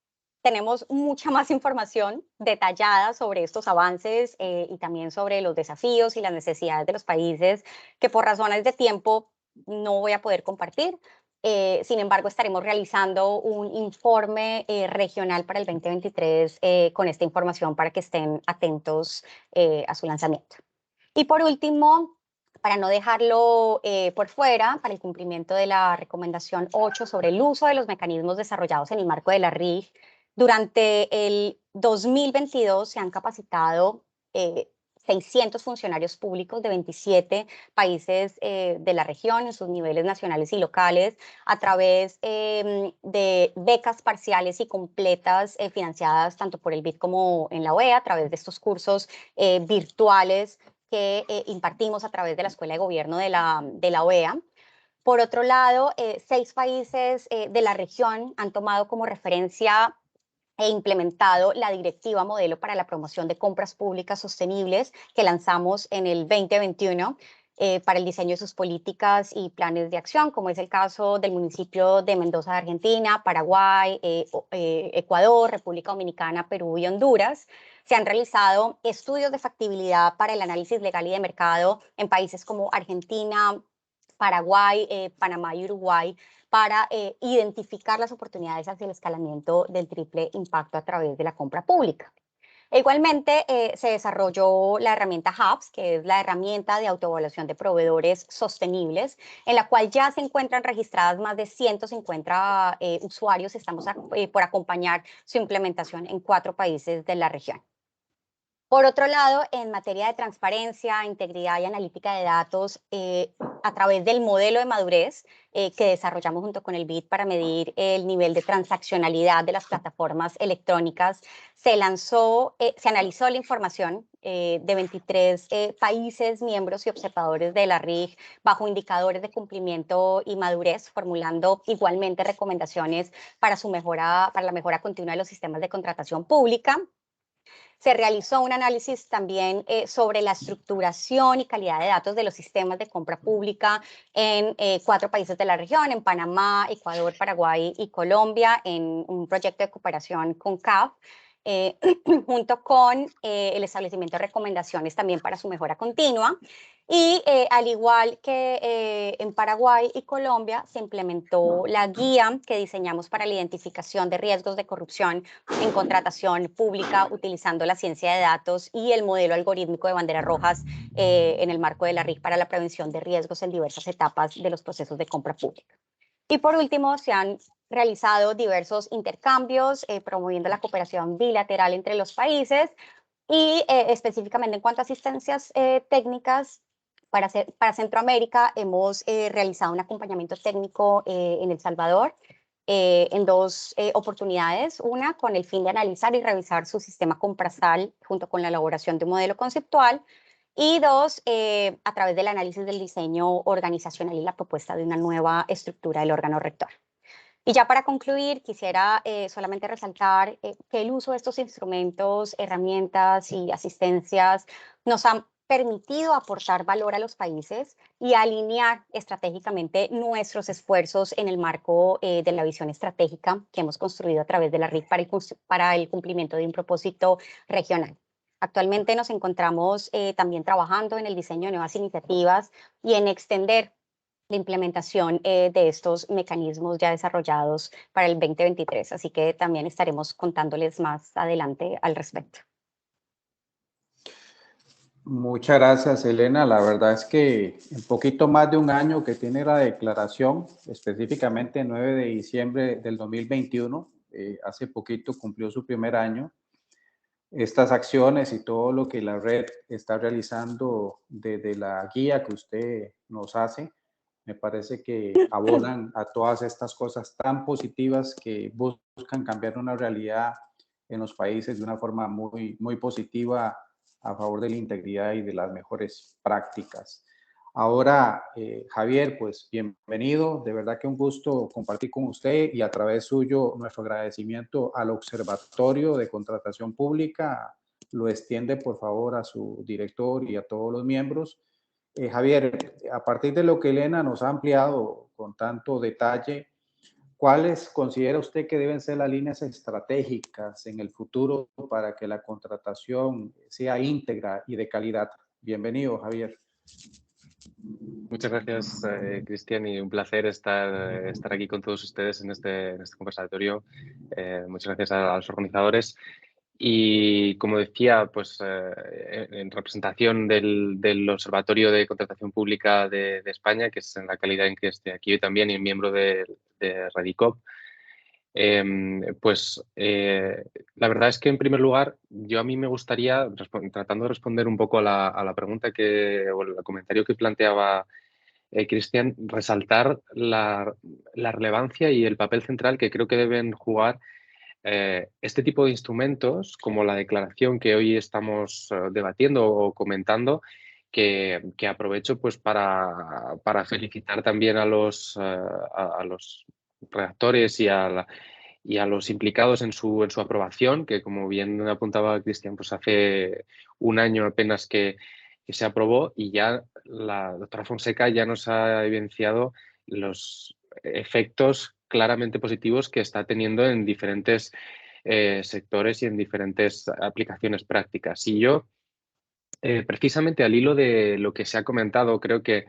tenemos mucha más información detallada sobre estos avances y también sobre los desafíos y las necesidades de los países que por razones de tiempo no voy a poder compartir. Sin embargo, estaremos realizando un informe regional para el 2023 con esta información para que estén atentos a su lanzamiento. Y por último, para no dejarlo por fuera, para el cumplimiento de la recomendación 8 sobre el uso de los mecanismos desarrollados en el marco de la RIG, durante el 2022 se han capacitado 600 funcionarios públicos de 27 países de la región en sus niveles nacionales y locales a través de becas parciales y completas financiadas tanto por el BID como en la OEA, a través de estos cursos virtuales que impartimos a través de la Escuela de Gobierno de la OEA. Por otro lado, 6 países de la región han tomado como referencia e implementado la Directiva Modelo para la Promoción de Compras Públicas Sostenibles que lanzamos en el 2021 para el diseño de sus políticas y planes de acción, como es el caso del municipio de Mendoza de Argentina, Paraguay, Ecuador, República Dominicana, Perú y Honduras. Se han realizado estudios de factibilidad para el análisis legal y de mercado en países como Argentina, Paraguay, Panamá y Uruguay, para identificar las oportunidades hacia el escalamiento del triple impacto a través de la compra pública. Igualmente, se desarrolló la herramienta HABS, que es la herramienta de autoevaluación de proveedores sostenibles, en la cual ya se encuentran registradas más de 150 usuarios. Estamos por acompañar su implementación en 4 países de la región. Por otro lado, en materia de transparencia, integridad y analítica de datos, a través del modelo de madurez que desarrollamos junto con el BID para medir el nivel de transaccionalidad de las plataformas electrónicas, se analizó la información de 23 países, miembros y observadores de la RIG bajo indicadores de cumplimiento y madurez, formulando igualmente recomendaciones para la mejora continua de los sistemas de contratación pública. Se realizó un análisis también sobre la estructuración y calidad de datos de los sistemas de compra pública en 4 países de la región, en Panamá, Ecuador, Paraguay y Colombia, en un proyecto de cooperación con CAF, junto con el establecimiento de recomendaciones también para su mejora continua. Y al igual que en Paraguay y Colombia, se implementó la guía que diseñamos para la identificación de riesgos de corrupción en contratación pública utilizando la ciencia de datos y el modelo algorítmico de banderas rojas en el marco de la RIG para la prevención de riesgos en diversas etapas de los procesos de compra pública. Y por último, se han realizado diversos intercambios promoviendo la cooperación bilateral entre los países y específicamente en cuanto a asistencias técnicas para Centroamérica hemos realizado un acompañamiento técnico en El Salvador en 2 oportunidades, una con el fin de analizar y revisar su sistema comprasal junto con la elaboración de un modelo conceptual, y 2, a través del análisis del diseño organizacional y la propuesta de una nueva estructura del órgano rector. Y ya para concluir, quisiera solamente resaltar que el uso de estos instrumentos, herramientas y asistencias nos han permitido aportar valor a los países y alinear estratégicamente nuestros esfuerzos en el marco de la visión estratégica que hemos construido a través de la RIC para el cumplimiento de un propósito regional. Actualmente nos encontramos también trabajando en el diseño de nuevas iniciativas y en extender la implementación de estos mecanismos ya desarrollados para el 2023. Así que también estaremos contándoles más adelante al respecto. Muchas gracias, Elena. La verdad es que en poquito más de un año que tiene la declaración, específicamente el 9 de diciembre del 2021, hace poquito cumplió su primer año. Estas acciones y todo lo que la red está realizando desde la guía que usted nos hace, me parece que abonan a todas estas cosas tan positivas que buscan cambiar una realidad en los países de una forma muy positiva a favor de la integridad y de las mejores prácticas. Ahora, Javier, pues bienvenido. De verdad que un gusto compartir con usted y a través suyo nuestro agradecimiento al Observatorio de Contratación Pública. Lo extiende, por favor, a su director y a todos los miembros. Javier, a partir de lo que Elena nos ha ampliado con tanto detalle, ¿cuáles considera usted que deben ser las líneas estratégicas en el futuro para que la contratación sea íntegra y de calidad? Bienvenido, Javier. Muchas gracias, Cristian, y un placer estar aquí con todos ustedes en este conversatorio. Muchas gracias a los organizadores. Y como decía, pues en representación del Observatorio de Contratación Pública de España, que es en la calidad en que estoy aquí hoy también y miembro de Radicop, la verdad es que en primer lugar, a mí me gustaría, tratando de responder un poco a la pregunta o el comentario que planteaba Cristian, resaltar la relevancia y el papel central que creo que deben jugar este tipo de instrumentos, como la declaración que hoy estamos debatiendo o comentando, que aprovecho pues para felicitar también a los redactores y a los implicados en su aprobación, que como bien apuntaba Cristian, pues hace un año apenas que se aprobó, y ya la doctora Fonseca ya nos ha evidenciado los efectos claramente positivos que está teniendo en diferentes sectores y en diferentes aplicaciones prácticas. Y yo, precisamente al hilo de lo que se ha comentado, creo que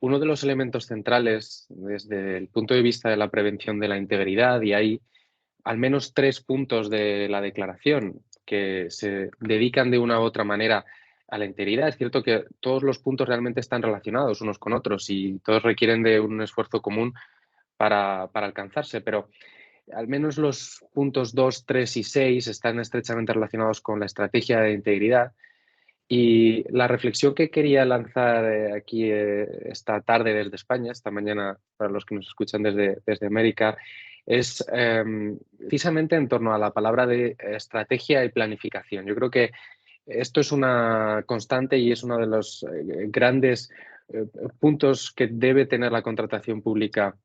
uno de los elementos centrales desde el punto de vista de la prevención de la integridad, y hay al menos 3 puntos de la declaración que se dedican de una u otra manera a la integridad. Es cierto que todos los puntos realmente están relacionados unos con otros y todos requieren de un esfuerzo común para alcanzarse, pero al menos los puntos 2, 3 y 6 están estrechamente relacionados con la estrategia de integridad. Y la reflexión que quería lanzar aquí esta tarde desde España, esta mañana para los que nos escuchan desde América, es precisamente en torno a la palabra de estrategia y planificación. Yo creo que esto es una constante y es uno de los grandes puntos que debe tener la contratación pública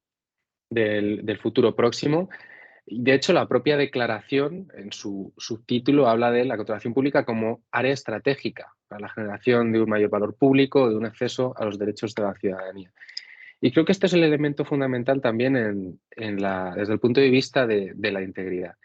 del futuro próximo. De hecho, la propia declaración, en su subtítulo, habla de la contratación pública como área estratégica para la generación de un mayor valor público, de un acceso a los derechos de la ciudadanía. Y creo que este es el elemento fundamental también desde el punto de vista de la integridad.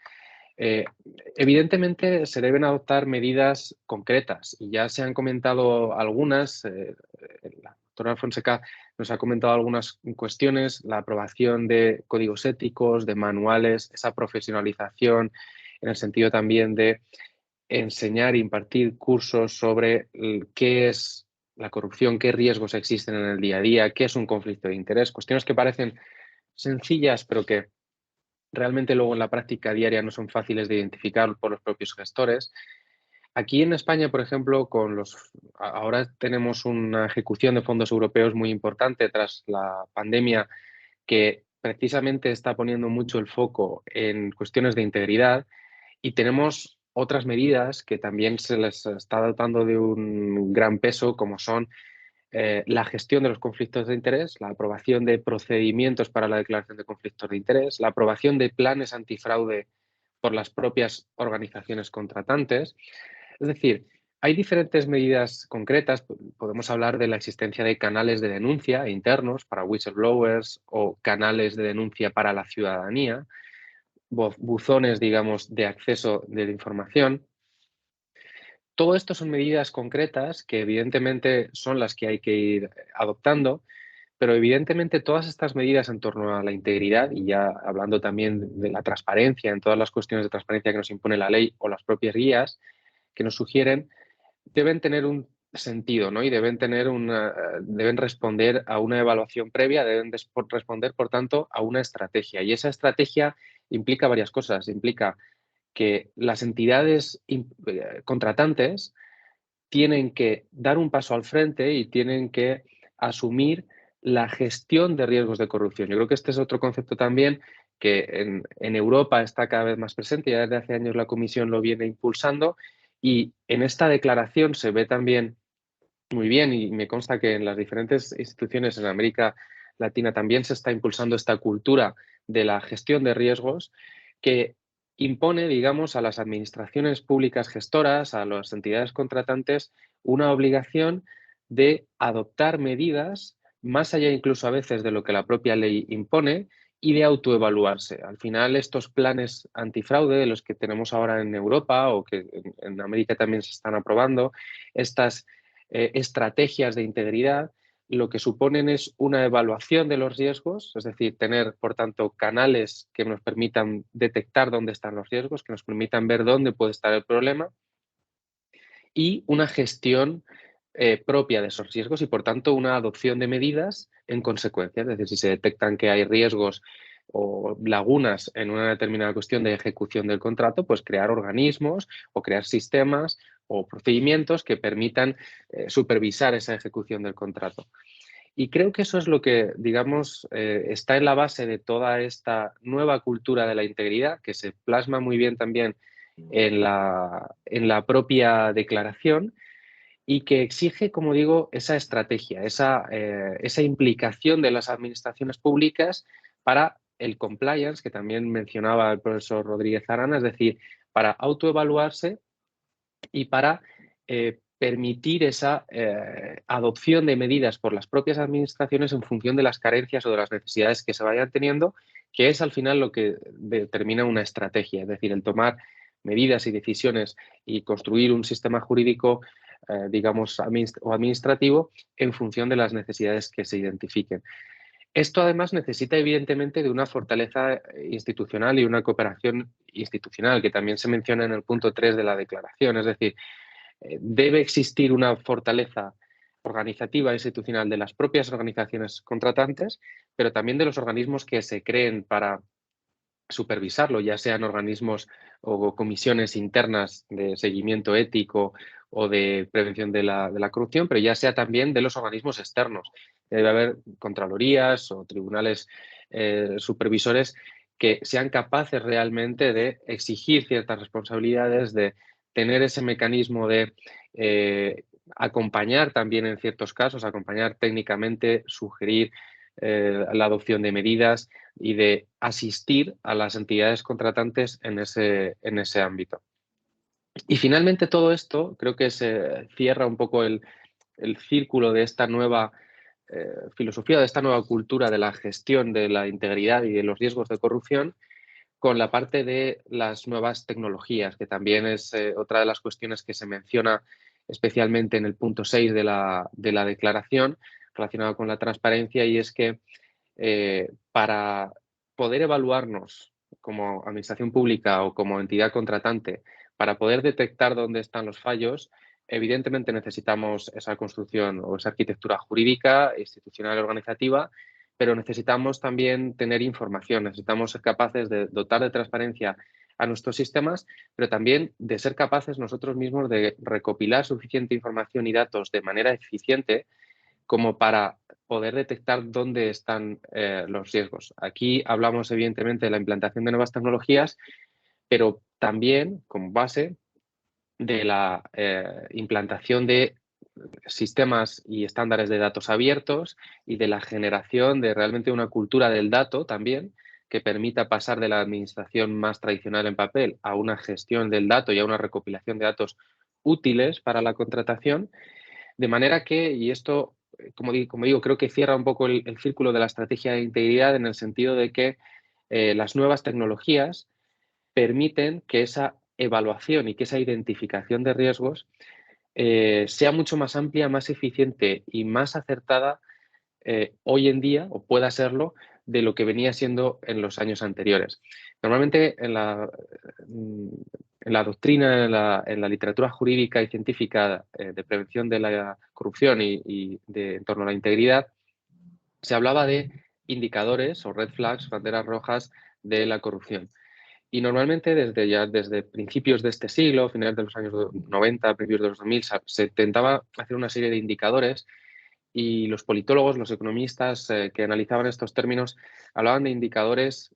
Evidentemente, se deben adoptar medidas concretas y ya se han comentado algunas. La doctora Fonseca nos ha comentado algunas cuestiones, la aprobación de códigos éticos, de manuales, esa profesionalización en el sentido también de enseñar e impartir cursos sobre qué es la corrupción, qué riesgos existen en el día a día, qué es un conflicto de interés, cuestiones que parecen sencillas pero que realmente luego en la práctica diaria no son fáciles de identificar por los propios gestores. Aquí en España, por ejemplo, ahora tenemos una ejecución de fondos europeos muy importante tras la pandemia, que precisamente está poniendo mucho el foco en cuestiones de integridad, y tenemos otras medidas que también se les está dotando de un gran peso, como son la gestión de los conflictos de interés, la aprobación de procedimientos para la declaración de conflictos de interés, la aprobación de planes antifraude por las propias organizaciones contratantes. Es decir, Hay diferentes medidas concretas. Podemos hablar de la existencia de canales de denuncia internos para whistleblowers o canales de denuncia para la ciudadanía, buzones, digamos, de acceso de la información. Todo esto son medidas concretas que evidentemente son las que hay que ir adoptando, pero evidentemente todas estas medidas en torno a la integridad, y ya hablando también de la transparencia, en todas las cuestiones de transparencia que nos impone la ley o las propias guías que nos sugieren, deben tener un sentido, ¿no? Y deben responder a una evaluación previa, deben responder, por tanto, a una estrategia. Y esa estrategia implica varias cosas. Implica que las entidades contratantes tienen que dar un paso al frente y tienen que asumir la gestión de riesgos de corrupción. Yo creo que este es otro concepto también que en Europa está cada vez más presente. Ya desde hace años la Comisión lo viene impulsando y en esta declaración se ve también muy bien, y me consta que en las diferentes instituciones en América Latina también se está impulsando esta cultura de la gestión de riesgos que impone, digamos, a las administraciones públicas gestoras, a las entidades contratantes, una obligación de adoptar medidas, más allá incluso a veces de lo que la propia ley impone, y de autoevaluarse. Al final, estos planes antifraude de los que tenemos ahora en Europa o que en América también se están aprobando, estas estrategias de integridad, lo que suponen es una evaluación de los riesgos, es decir, tener, por tanto, canales que nos permitan detectar dónde están los riesgos, que nos permitan ver dónde puede estar el problema, y una gestión propia de esos riesgos y, por tanto, una adopción de medidas en consecuencia. Es decir, si se detectan que hay riesgos o lagunas en una determinada cuestión de ejecución del contrato, pues crear organismos o crear sistemas o procedimientos que permitan supervisar esa ejecución del contrato. Y creo que eso es lo que, digamos, está en la base de toda esta nueva cultura de la integridad, que se plasma muy bien también en la propia declaración y que exige, como digo, esa estrategia, esa implicación de las administraciones públicas para el compliance, que también mencionaba el profesor Rodríguez Arana, es decir, para autoevaluarse y para permitir esa adopción de medidas por las propias administraciones en función de las carencias o de las necesidades que se vayan teniendo, que es al final lo que determina una estrategia, es decir, el tomar medidas y decisiones y construir un sistema jurídico, digamos, o administrativo en función de las necesidades que se identifiquen. Esto además necesita evidentemente de una fortaleza institucional y una cooperación institucional, que también se menciona en el punto 3 de la declaración, es decir, debe existir una fortaleza organizativa e institucional de las propias organizaciones contratantes, pero también de los organismos que se creen para supervisarlo, ya sean organismos o comisiones internas de seguimiento ético o de prevención de la corrupción, pero ya sea también de los organismos externos. Debe haber contralorías o tribunales supervisores que sean capaces realmente de exigir ciertas responsabilidades, de tener ese mecanismo de acompañar también en ciertos casos, acompañar técnicamente, sugerir la adopción de medidas y de asistir a las entidades contratantes en ese ámbito. Y finalmente todo esto creo que se cierra un poco el círculo de esta nueva filosofía, de esta nueva cultura de la gestión de la integridad y de los riesgos de corrupción con la parte de las nuevas tecnologías, que también es otra de las cuestiones que se menciona especialmente en el punto 6 de la declaración relacionado con la transparencia, y es que para poder evaluarnos como administración pública o como entidad contratante, para poder detectar dónde están los fallos, evidentemente necesitamos esa construcción o esa arquitectura jurídica, institucional y organizativa, pero necesitamos también tener información, necesitamos ser capaces de dotar de transparencia a nuestros sistemas, pero también de ser capaces nosotros mismos de recopilar suficiente información y datos de manera eficiente como para poder detectar dónde están los riesgos. Aquí hablamos evidentemente de la implantación de nuevas tecnologías, pero también como base de la implantación de sistemas y estándares de datos abiertos y de la generación de realmente una cultura del dato también que permita pasar de la administración más tradicional en papel a una gestión del dato y a una recopilación de datos útiles para la contratación, de manera que, y esto, como digo, creo que cierra un poco el círculo de la estrategia de integridad en el sentido de que las nuevas tecnologías permiten que esa evaluación y que esa identificación de riesgos sea mucho más amplia, más eficiente y más acertada hoy en día, o pueda serlo, de lo que venía siendo en los años anteriores. Normalmente en la doctrina, en la literatura jurídica y científica de prevención de la corrupción y en torno a la integridad, se hablaba de indicadores o red flags, banderas rojas de la corrupción. Y normalmente desde principios de este siglo, finales de los años 90, principios de los 2000, se intentaba hacer una serie de indicadores y los politólogos, los economistas que analizaban estos términos hablaban de indicadores,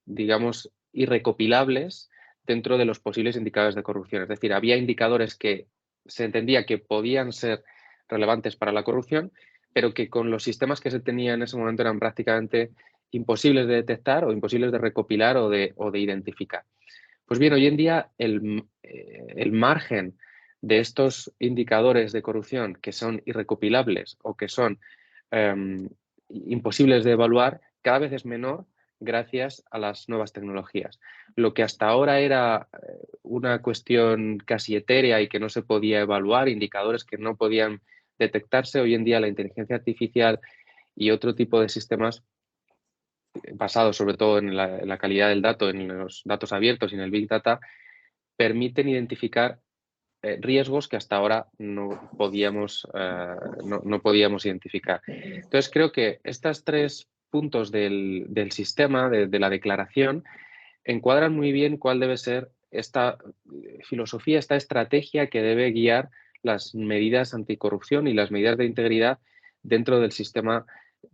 digamos, irrecopilables dentro de los posibles indicadores de corrupción. Es decir, había indicadores que se entendía que podían ser relevantes para la corrupción, pero que con los sistemas que se tenían en ese momento eran prácticamente imposibles de detectar o imposibles de recopilar o de identificar. Pues bien, hoy en día el margen de estos indicadores de corrupción que son irrecopilables o que son imposibles de evaluar cada vez es menor gracias a las nuevas tecnologías. Lo que hasta ahora era una cuestión casi etérea y que no se podía evaluar, indicadores que no podían detectarse, hoy en día la inteligencia artificial y otro tipo de sistemas basados sobre todo en la calidad del dato, en los datos abiertos y en el Big Data, permiten identificar riesgos que hasta ahora no podíamos identificar. Entonces, creo que estos 3 puntos del sistema, de la declaración, encuadran muy bien cuál debe ser esta filosofía, esta estrategia que debe guiar las medidas anticorrupción y las medidas de integridad dentro del sistema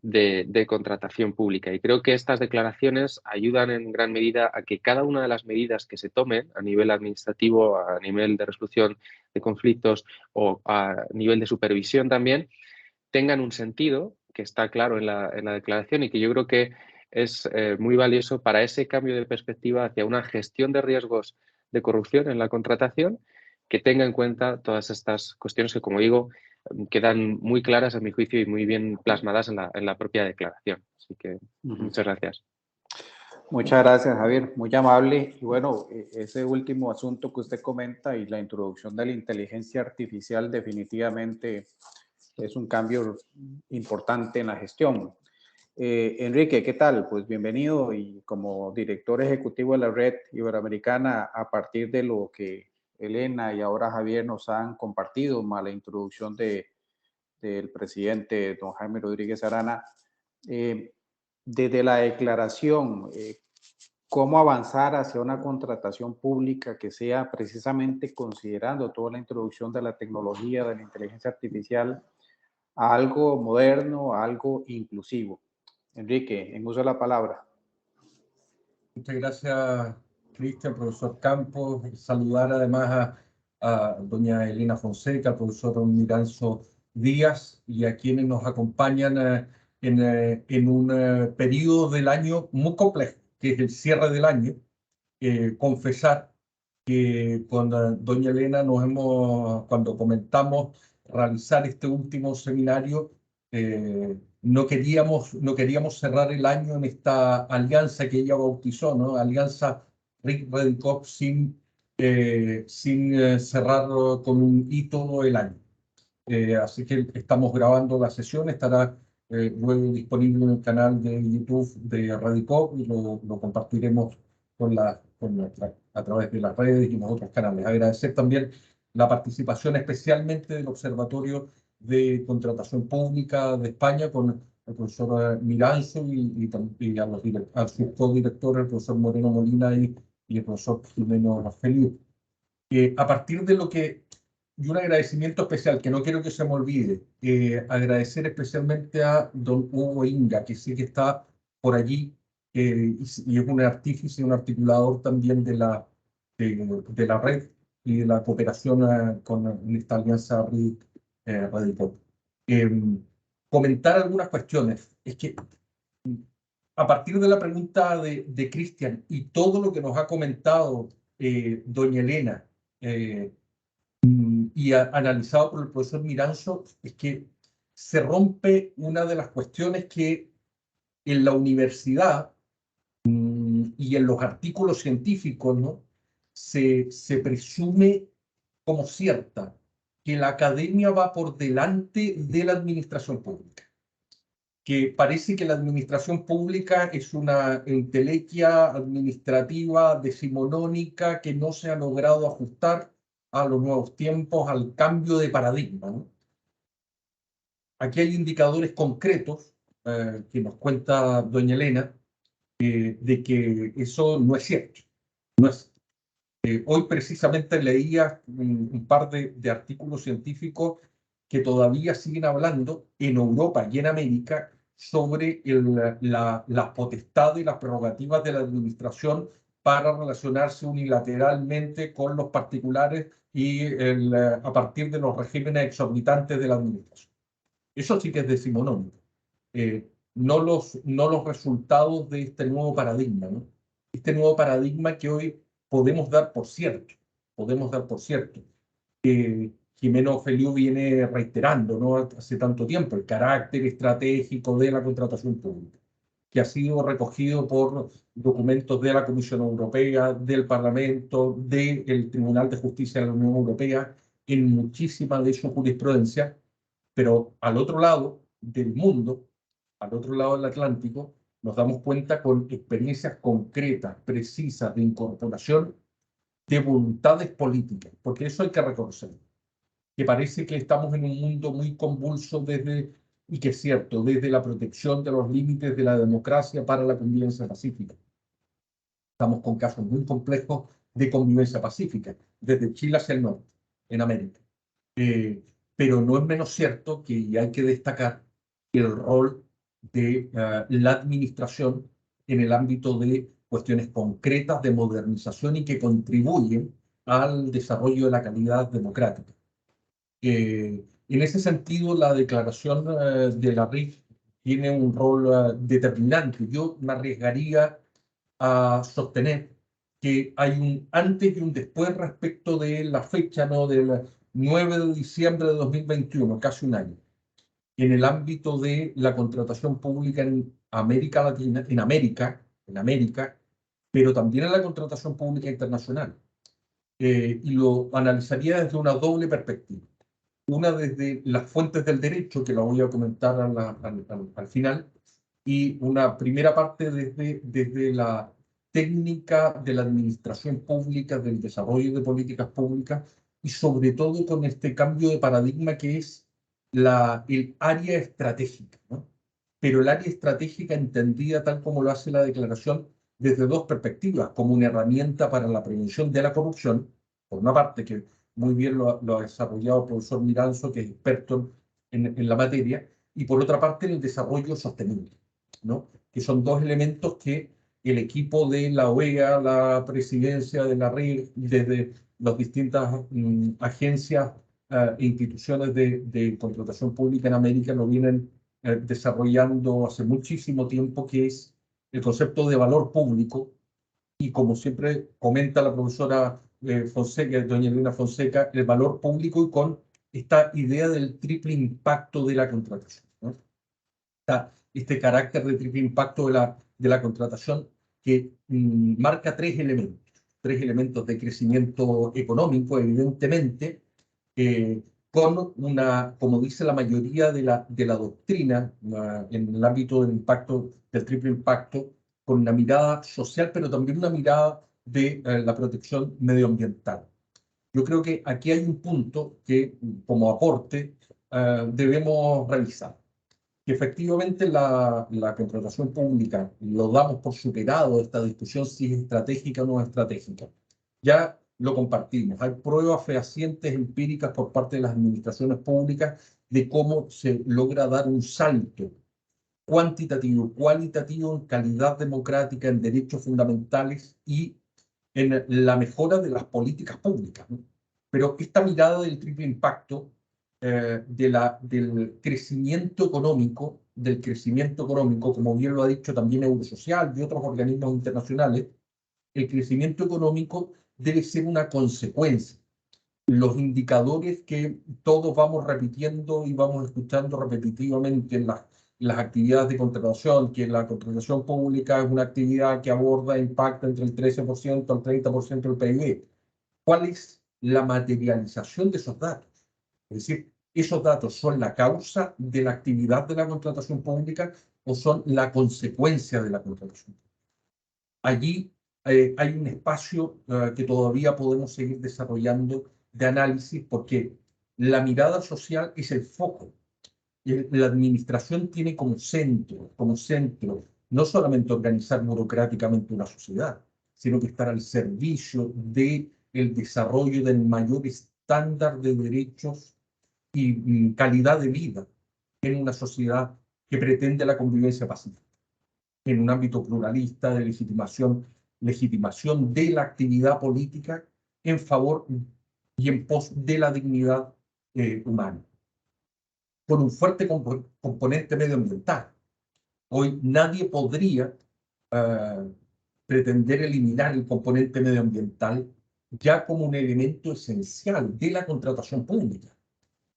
de contratación pública. Y creo que estas declaraciones ayudan en gran medida a que cada una de las medidas que se tomen a nivel administrativo, a nivel de resolución de conflictos o a nivel de supervisión también, tengan un sentido que está claro en la declaración y que yo creo que es muy valioso para ese cambio de perspectiva hacia una gestión de riesgos de corrupción en la contratación que tenga en cuenta todas estas cuestiones que, como digo, quedan muy claras a mi juicio y muy bien plasmadas en la propia declaración. Así que muchas gracias. Muchas gracias, Javier. Muy amable. Y bueno, ese último asunto que usted comenta y la introducción de la inteligencia artificial definitivamente es un cambio importante en la gestión. Enrique, ¿qué tal? Pues bienvenido y como director ejecutivo de la Red Iberoamericana, a partir de lo que Elena y ahora Javier nos han compartido, más la introducción del presidente don Jaime Rodríguez Arana, desde la declaración, cómo avanzar hacia una contratación pública que sea precisamente considerando toda la introducción de la tecnología, de la inteligencia artificial, a algo moderno, a algo inclusivo. Enrique, en uso de la palabra. Muchas gracias, Cristian, profesor Campos. Saludar además a doña Elena Fonseca, al profesor Miranzo Díaz y a quienes nos acompañan en un periodo del año muy complejo, que es el cierre del año. Confesar que con doña Elena cuando comentamos realizar este último seminario, no queríamos cerrar el año en esta alianza que ella bautizó, ¿no? Alianza Rick-Redicop sin cerrar con un hito el año. Así que estamos grabando la sesión, estará luego disponible en el canal de YouTube de Redicop y lo compartiremos a través de las redes y los otros canales. Agradecer también la participación especialmente del Observatorio de Contratación Pública de España con el profesor Miranzo y a sus codirectores, el profesor Moreno Molina y el profesor Jimeno Feliu. A partir de lo que, y un agradecimiento especial, que no quiero que se me olvide, agradecer especialmente a don Hugo Inga, que sé que está por allí, y es un artífice, un articulador también de la red y de la cooperación con esta alianza Redicop. Comentar algunas cuestiones. Es que a partir de la pregunta de Cristian y todo lo que nos ha comentado doña Elena, y analizado por el profesor Miranzo, es que se rompe una de las cuestiones que en la universidad y en los artículos científicos, ¿no?, se presume como cierta, que la academia va por delante de la administración pública, que parece que la administración pública es una entelequia administrativa decimonónica que no se ha logrado ajustar a los nuevos tiempos, al cambio de paradigma, ¿no? Aquí hay indicadores concretos que nos cuenta doña Elena, de que eso no es cierto. No es. Hoy precisamente leía un par de artículos científicos que todavía siguen hablando en Europa y en América sobre la potestad y las prerrogativas de la administración para relacionarse unilateralmente con los particulares y a partir de los regímenes exorbitantes de la administración. Eso sí que es decimonónico. No los resultados de este nuevo paradigma, ¿no? Este nuevo paradigma que hoy podemos dar por cierto, que Jimeno Feliu viene reiterando, ¿no?, hace tanto tiempo, el carácter estratégico de la contratación pública, que ha sido recogido por documentos de la Comisión Europea, del Parlamento, del Tribunal de Justicia de la Unión Europea, en muchísima de su jurisprudencia, pero al otro lado del mundo, al otro lado del Atlántico, nos damos cuenta con experiencias concretas, precisas, de incorporación de voluntades políticas, porque eso hay que reconocer, que parece que estamos en un mundo muy convulso y que es cierto, desde la protección de los límites de la democracia para la convivencia pacífica. Estamos con casos muy complejos de convivencia pacífica, desde Chile hacia el norte, en América. Pero no es menos cierto que hay que destacar el rol de la administración en el ámbito de cuestiones concretas de modernización y que contribuyen al desarrollo de la calidad democrática. En ese sentido, la declaración de la RIF tiene un rol determinante. Yo me arriesgaría a sostener que hay un antes y un después respecto de la fecha, ¿no?, del 9 de diciembre de 2021, casi un año, en el ámbito de la contratación pública en América Latina, en América, pero también en la contratación pública internacional. Y lo analizaría desde una doble perspectiva. Una desde las fuentes del derecho, que la voy a comentar al final, y una primera parte desde la técnica de la administración pública, del desarrollo de políticas públicas, y sobre todo con este cambio de paradigma que es el área estratégica, ¿no? Pero el área estratégica entendida tal como lo hace la declaración desde dos perspectivas, como una herramienta para la prevención de la corrupción, por una parte, que muy bien lo ha desarrollado el profesor Miranzo, que es experto en la materia, y por otra parte el desarrollo sostenible, ¿no?, que son dos elementos que el equipo de la OEA, la presidencia de la RIF, desde las distintas agencias e instituciones de contratación pública en América lo vienen desarrollando hace muchísimo tiempo, que es el concepto de valor público. Y como siempre comenta la profesora Fonseca, doña Elena Fonseca, el valor público y con esta idea del triple impacto de la contratación, ¿no? Este carácter de triple impacto de la contratación que marca tres elementos de crecimiento económico, evidentemente, con una, como dice la mayoría de la doctrina en el ámbito del impacto, del triple impacto, con una mirada social, pero también una mirada de la protección medioambiental. Yo creo que aquí hay un punto que, como aporte, debemos revisar. Que efectivamente la contratación pública, lo damos por superado esta discusión si es estratégica o no es estratégica. Ya lo compartimos. Hay pruebas fehacientes empíricas por parte de las administraciones públicas de cómo se logra dar un salto cuantitativo, cualitativo en calidad democrática, en derechos fundamentales y en la mejora de las políticas públicas, ¿no? Pero esta mirada del triple impacto del crecimiento económico, como bien lo ha dicho también Eurosocial y otros organismos internacionales, el crecimiento económico debe ser una consecuencia los indicadores que todos vamos repitiendo y vamos escuchando repetitivamente en las actividades de contratación, que la contratación pública es una actividad que aborda impacto entre el 13% al 30% del PIB. ¿Cuál es la materialización de esos datos? Es decir, ¿esos datos son la causa de la actividad de la contratación pública o son la consecuencia de la contratación pública? Allí hay un espacio que todavía podemos seguir desarrollando de análisis, porque la mirada social es el foco. La administración tiene como centro no solamente organizar burocráticamente una sociedad, sino que estar al servicio del desarrollo del mayor estándar de derechos y calidad de vida en una sociedad que pretende la convivencia pacífica, en un ámbito pluralista de legitimación de la actividad política en favor y en pos de la dignidad humana, con un fuerte componente medioambiental. Hoy nadie podría pretender eliminar el componente medioambiental ya como un elemento esencial de la contratación pública.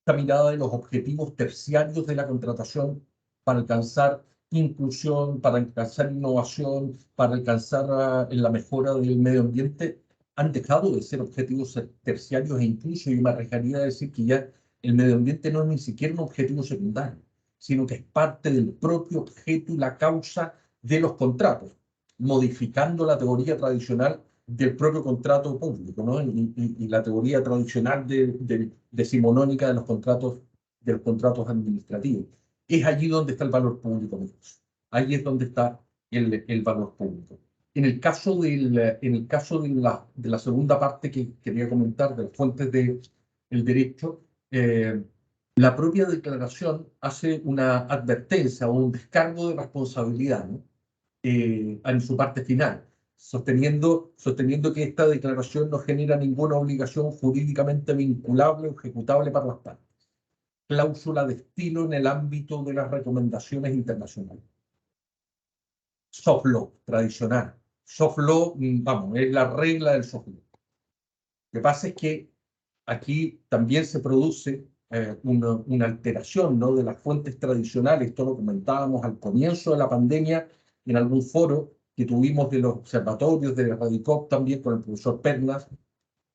Esta mirada de los objetivos terciarios de la contratación para alcanzar inclusión, para alcanzar innovación, para alcanzar la mejora del medio ambiente, han dejado de ser objetivos terciarios, e incluso yo me arriesgaría a decir que ya el medio ambiente no es ni siquiera un objetivo secundario, sino que es parte del propio objeto y la causa de los contratos, modificando la teoría tradicional del propio contrato público, ¿no? Y la teoría tradicional decimonónica de los contratos administrativos. Es allí donde está el valor público, amigos. Ahí es donde está el valor público. En el caso de la segunda parte que quería comentar, de las fuentes del derecho, la propia declaración hace una advertencia o un descargo de responsabilidad, ¿no? En su parte final, sosteniendo que esta declaración no genera ninguna obligación jurídicamente vinculable o ejecutable para las partes. Cláusula de estilo en el ámbito de las recomendaciones internacionales. Soft law, tradicional. Soft law, vamos, es la regla del soft law. Lo que pasa es que aquí también se produce una alteración, ¿no?, de las fuentes tradicionales. Esto lo comentábamos al comienzo de la pandemia en algún foro que tuvimos de los observatorios de Radicop, también con el profesor Pernas,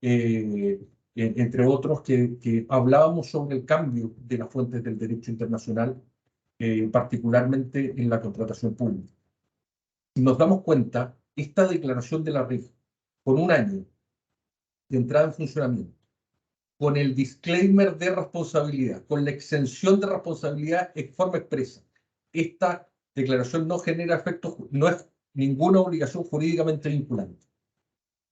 entre otros, que hablábamos sobre el cambio de las fuentes del derecho internacional, particularmente en la contratación pública. Si nos damos cuenta, esta declaración de la RIF, con un año de entrada en funcionamiento, con el disclaimer de responsabilidad, con la exención de responsabilidad en forma expresa, esta declaración no genera efectos, no es ninguna obligación jurídicamente vinculante.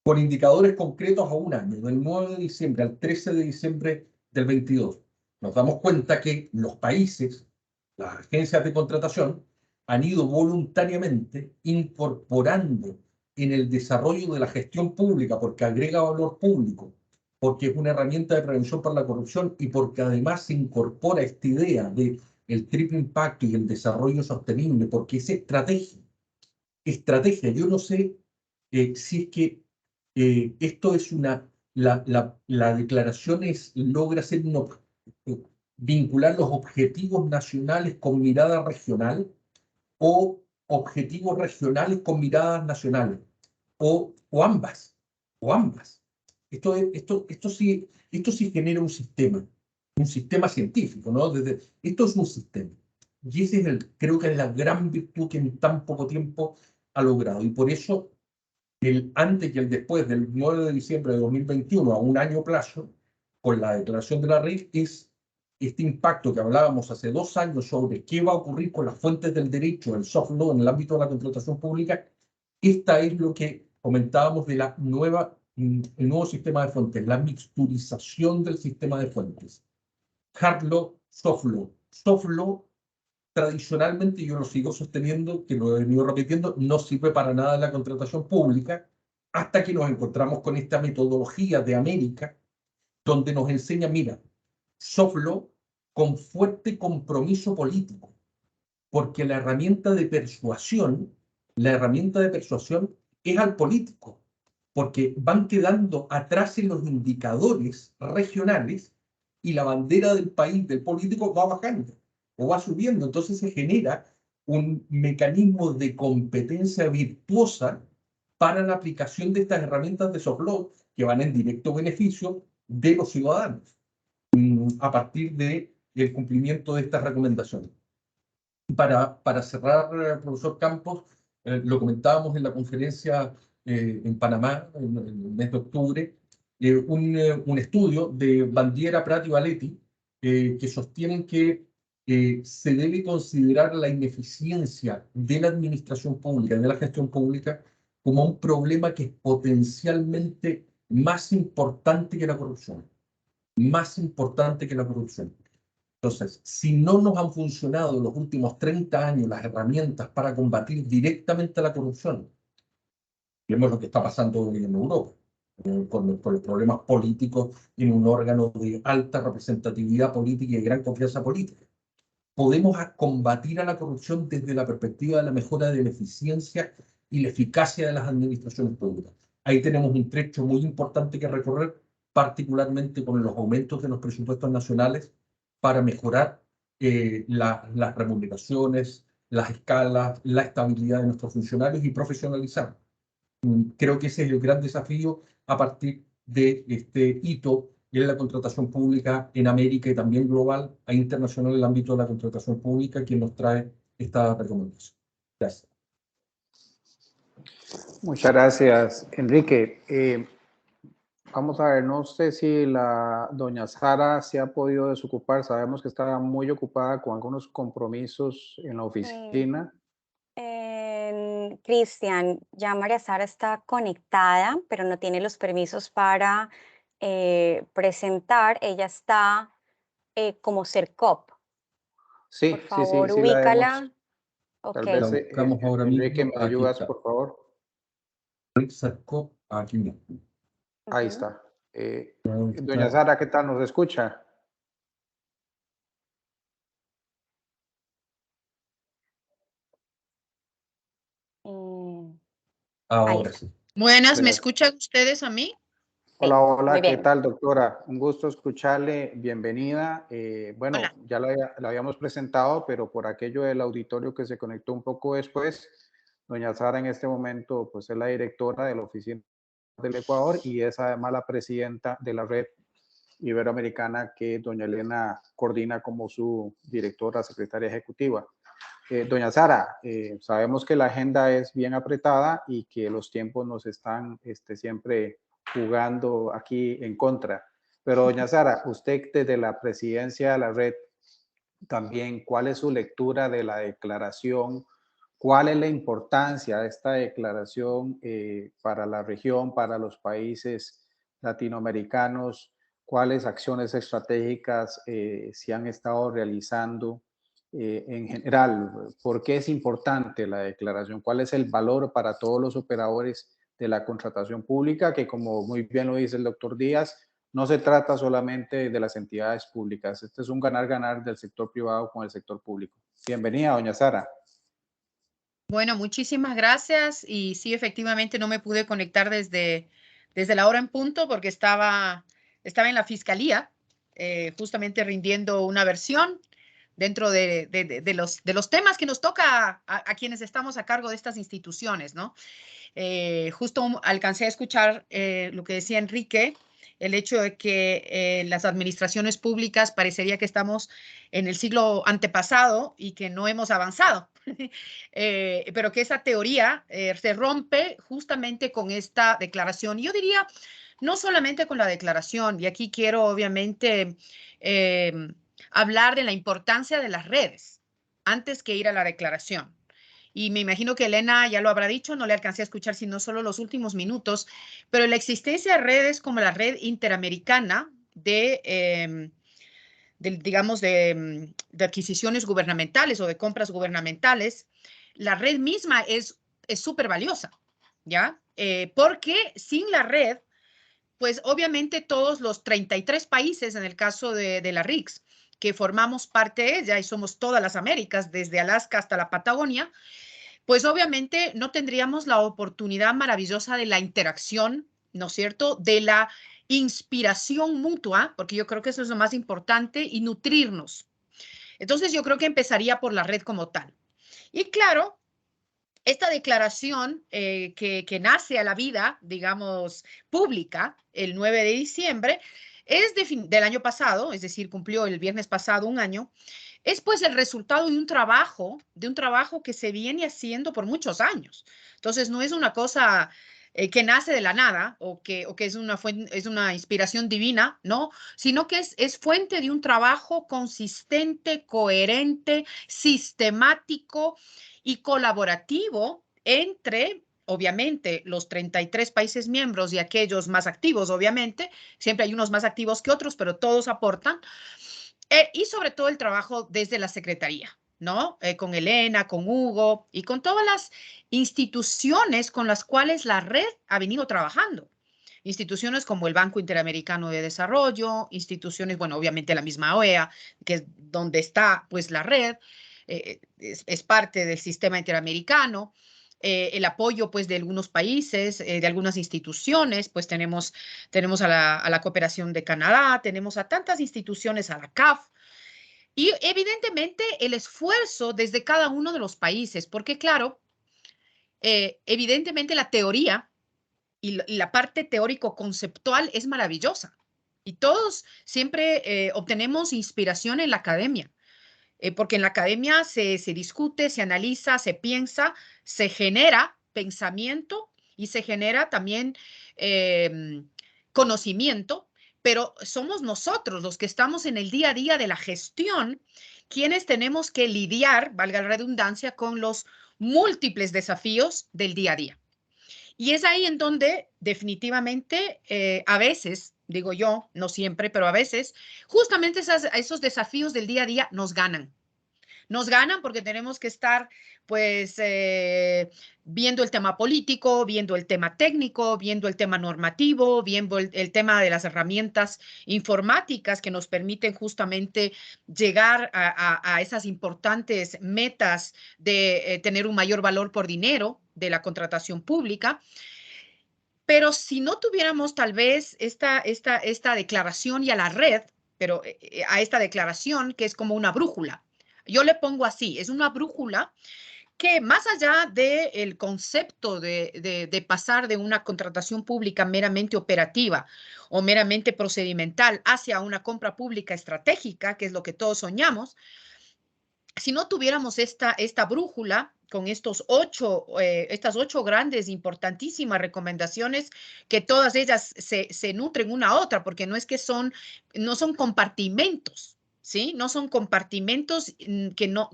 Con indicadores concretos a un año, del 9 de diciembre al 13 de diciembre del 22, nos damos cuenta que los países, las agencias de contratación, han ido voluntariamente incorporando en el desarrollo de la gestión pública, porque agrega valor público, porque es una herramienta de prevención para la corrupción y porque además se incorpora esta idea de el triple impacto y el desarrollo sostenible, porque es estrategia. Yo no sé si es que esto es la declaración logra ser vincular los objetivos nacionales con mirada regional o objetivos regionales con miradas nacionales, o ambas. Esto sí genera un sistema científico, ¿no? Esto es un sistema. Y ese creo que es la gran virtud que en tan poco tiempo ha logrado. Y por eso, el antes y el después del 9 de diciembre de 2021, a un año plazo, con la declaración de la RIF, es este impacto que hablábamos hace 2 años sobre qué va a ocurrir con las fuentes del derecho, el soft law en el ámbito de la contratación pública. Esta es lo que comentábamos de el nuevo sistema de fuentes, la mixturización del sistema de fuentes. Hard law, soft law. Soft law, tradicionalmente, yo lo sigo sosteniendo, que lo he venido repitiendo, no sirve para nada en la contratación pública, hasta que nos encontramos con esta metodología de América, donde nos enseña, mira, soft law con fuerte compromiso político, porque la herramienta de persuasión es al político, porque van quedando atrás en los indicadores regionales y la bandera del país, del político, va bajando o va subiendo. Entonces se genera un mecanismo de competencia virtuosa para la aplicación de estas herramientas de soft law que van en directo beneficio de los ciudadanos a partir del cumplimiento de estas recomendaciones. Para cerrar, profesor Campos, lo comentábamos en la conferencia en Panamá en el mes de octubre, un estudio de Bandiera, Prat y Valetti que sostienen que se debe considerar la ineficiencia de la administración pública, de la gestión pública, como un problema que es potencialmente más importante que la corrupción. Más importante que la corrupción. Entonces, si no nos han funcionado en los últimos 30 años las herramientas para combatir directamente la corrupción, vemos lo que está pasando hoy en Europa, con los problemas políticos en un órgano de alta representatividad política y de gran confianza política. Podemos combatir a la corrupción desde la perspectiva de la mejora de la eficiencia y la eficacia de las administraciones públicas. Ahí tenemos un trecho muy importante que recorrer, particularmente con los aumentos de los presupuestos nacionales para mejorar las remuneraciones, las escalas, la estabilidad de nuestros funcionarios y profesionalizar. Creo que ese es el gran desafío a partir de este hito en la contratación pública en América y también global e internacional en el ámbito de la contratación pública, quien nos trae esta recomendación. Gracias. Muchas gracias, Enrique. Vamos a ver, no sé si la doña Sara se ha podido desocupar. Sabemos que estaba muy ocupada con algunos compromisos en la oficina. Cristian, ya María Sara está conectada, pero no tiene los permisos para presentar. Ella está como CERCOP. Sí, por favor, sí, ubícala. Tal Ok. vez, La buscamos ahora Enrique, mismo. ¿me Aquí ayudas, está. por favor? CERCOP, aquí mismo. Ahí está. Doña Sara, ¿qué tal? ¿Nos escucha? Ahora sí. Buenas, ¿me escuchan ustedes a mí? Hola, hola, muy ¿qué bien. tal, doctora? Un gusto escucharle, bienvenida. Bueno, Hola. ya la habíamos presentado, pero por aquello del auditorio que se conectó un poco después, doña Sara en este momento pues es la directora de la Oficina del Ecuador y es además la presidenta de la Red Iberoamericana que doña Elena coordina como su directora, secretaria ejecutiva. Doña Sara, sabemos que la agenda es bien apretada y que los tiempos nos están siempre jugando aquí en contra. Pero doña Sara, usted desde la presidencia de la red, también, ¿cuál es su lectura de la declaración? ¿Cuál es la importancia de esta declaración para la región, para los países latinoamericanos? ¿Cuáles acciones estratégicas se han estado realizando en general? ¿Por qué es importante la declaración? ¿Cuál es el valor para todos los operadores de la contratación pública? Que como muy bien lo dice el doctor Díaz, no se trata solamente de las entidades públicas. Este es un ganar-ganar del sector privado con el sector público. Bienvenida, doña Sara. Bueno, muchísimas gracias. Y sí, efectivamente no me pude conectar desde la hora en punto porque estaba en la fiscalía, justamente rindiendo una versión dentro de los temas que nos toca a quienes estamos a cargo de estas instituciones, ¿no? Justo alcancé a escuchar lo que decía Enrique, el hecho de que las administraciones públicas parecería que estamos en el siglo antepasado y que no hemos avanzado, pero que esa teoría se rompe justamente con esta declaración. Yo diría, no solamente con la declaración, y aquí quiero obviamente hablar de la importancia de las redes antes que ir a la declaración. Y me imagino que Elena ya lo habrá dicho, no le alcancé a escuchar sino solo los últimos minutos, pero la existencia de redes como la red interamericana digamos, de adquisiciones gubernamentales o de compras gubernamentales, la red misma es súper valiosa, ¿ya? Porque sin la red, pues obviamente todos los 33 países, en el caso de la RICS, que formamos parte de ella y somos todas las Américas, desde Alaska hasta la Patagonia, pues obviamente no tendríamos la oportunidad maravillosa de la interacción, ¿no es cierto?, de la inspiración mutua, porque yo creo que eso es lo más importante, y nutrirnos. Entonces yo creo que empezaría por la red como tal. Y claro, esta declaración que nace a la vida, digamos, pública, el 9 de diciembre, es del año pasado, es decir, cumplió el viernes pasado un año, es pues el resultado de un trabajo que se viene haciendo por muchos años. Entonces, no es una cosa que nace de la nada o que es una inspiración divina, ¿no? Sino que es fuente de un trabajo consistente, coherente, sistemático y colaborativo entre, obviamente, los 33 países miembros y aquellos más activos, obviamente. Siempre hay unos más activos que otros, pero todos aportan. Y sobre todo el trabajo desde la Secretaría, ¿no? Con Elena, con Hugo y con todas las instituciones con las cuales la red ha venido trabajando. Instituciones como el Banco Interamericano de Desarrollo, instituciones, bueno, obviamente la misma OEA, que es donde está pues la red, es parte del sistema interamericano. El apoyo pues de algunos países, de algunas instituciones, pues tenemos a la Cooperación de Canadá, tenemos a tantas instituciones, a la CAF, y evidentemente el esfuerzo desde cada uno de los países, porque claro, evidentemente la teoría y la parte teórico-conceptual es maravillosa, y todos siempre obtenemos inspiración en la academia. Porque en la academia se discute, se analiza, se piensa, se genera pensamiento y se genera también conocimiento, pero somos nosotros los que estamos en el día a día de la gestión quienes tenemos que lidiar, valga la redundancia, con los múltiples desafíos del día a día. Y es ahí en donde definitivamente a veces, digo yo, no siempre, pero a veces, justamente esos desafíos del día a día nos ganan. Nos ganan porque tenemos que estar, pues, viendo el tema político, viendo el tema técnico, viendo el tema normativo, viendo el tema de las herramientas informáticas que nos permiten justamente llegar a esas importantes metas de tener un mayor valor por dinero de la contratación pública. Pero si no tuviéramos tal vez esta declaración y a la red, pero a esta declaración que es como una brújula. Yo le pongo así, es una brújula que más allá del concepto de pasar de una contratación pública meramente operativa o meramente procedimental hacia una compra pública estratégica, que es lo que todos soñamos, si no tuviéramos esta brújula con estas 8 grandes, importantísimas recomendaciones, que todas ellas se nutren una a otra, porque no es que no son compartimentos, ¿sí? No son compartimentos que no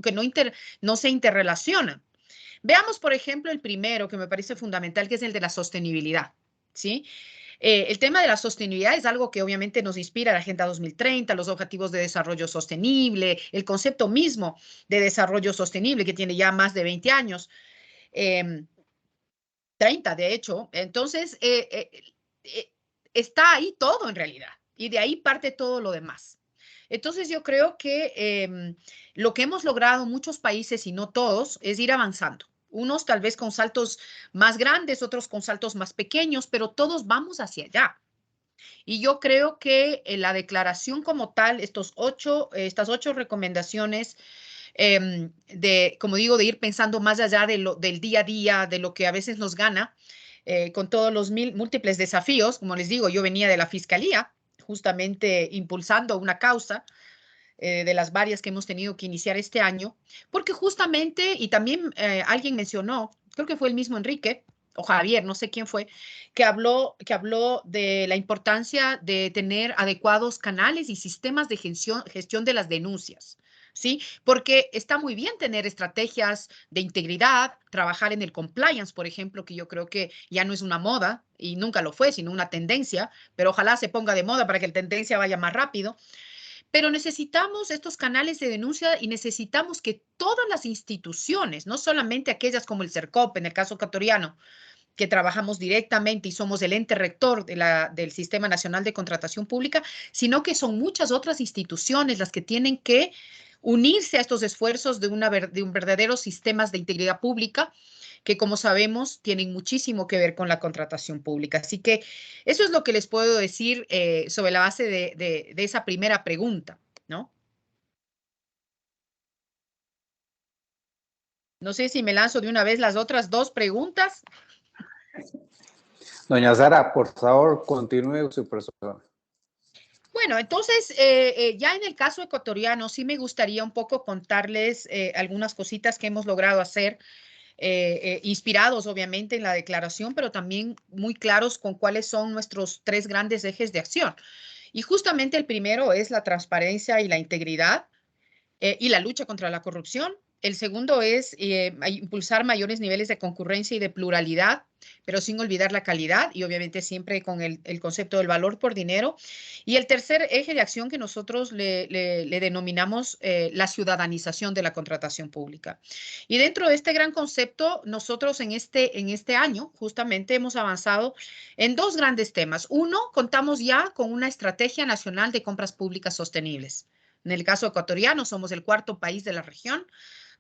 se interrelacionan. Veamos, por ejemplo, el primero que me parece fundamental, que es el de la sostenibilidad, ¿sí? El tema de la sostenibilidad es algo que obviamente nos inspira la Agenda 2030, los Objetivos de Desarrollo Sostenible, el concepto mismo de desarrollo sostenible que tiene ya más de 20 años, 30 de hecho. Entonces, está ahí todo en realidad y de ahí parte todo lo demás. Entonces, yo creo que lo que hemos logrado muchos países y no todos es ir avanzando. Unos tal vez con saltos más grandes, otros con saltos más pequeños, pero todos vamos hacia allá. Y yo creo que la declaración como tal, estas 8 recomendaciones, como digo, de ir pensando más allá del día a día, de lo que a veces nos gana, con todos los múltiples desafíos. Como les digo, yo venía de la Fiscalía, justamente impulsando una causa de las varias que hemos tenido que iniciar este año, porque justamente, y también alguien mencionó, creo que fue el mismo Enrique o Javier, no sé quién fue, que habló de la importancia de tener adecuados canales y sistemas de gestión de las denuncias, ¿sí? Porque está muy bien tener estrategias de integridad, trabajar en el compliance, por ejemplo, que yo creo que ya no es una moda y nunca lo fue, sino una tendencia, pero ojalá se ponga de moda para que la tendencia vaya más rápido. Pero necesitamos estos canales de denuncia y necesitamos que todas las instituciones, no solamente aquellas como el CERCOP, en el caso ecuatoriano, que trabajamos directamente y somos el ente rector del Sistema Nacional de Contratación Pública, sino que son muchas otras instituciones las que tienen que unirse a estos esfuerzos de un verdadero sistemas de integridad pública, que como sabemos tienen muchísimo que ver con la contratación pública. Así que eso es lo que les puedo decir sobre la base de esa primera pregunta, ¿no? No sé si me lanzo de una vez las otras dos preguntas. Doña Sara, por favor, continúe su persona. Bueno, entonces, ya en el caso ecuatoriano, sí me gustaría un poco contarles algunas cositas que hemos logrado hacer, inspirados obviamente en la declaración, pero también muy claros con cuáles son nuestros 3 grandes ejes de acción. Y justamente el primero es la transparencia y la integridad y la lucha contra la corrupción. El segundo es impulsar mayores niveles de concurrencia y de pluralidad, pero sin olvidar la calidad y obviamente siempre con el concepto del valor por dinero. Y el tercer eje de acción que nosotros le denominamos la ciudadanización de la contratación pública. Y dentro de este gran concepto, nosotros en este año justamente hemos avanzado en 2 grandes temas. Uno, contamos ya con una estrategia nacional de compras públicas sostenibles. En el caso ecuatoriano, somos el 4º país de la región,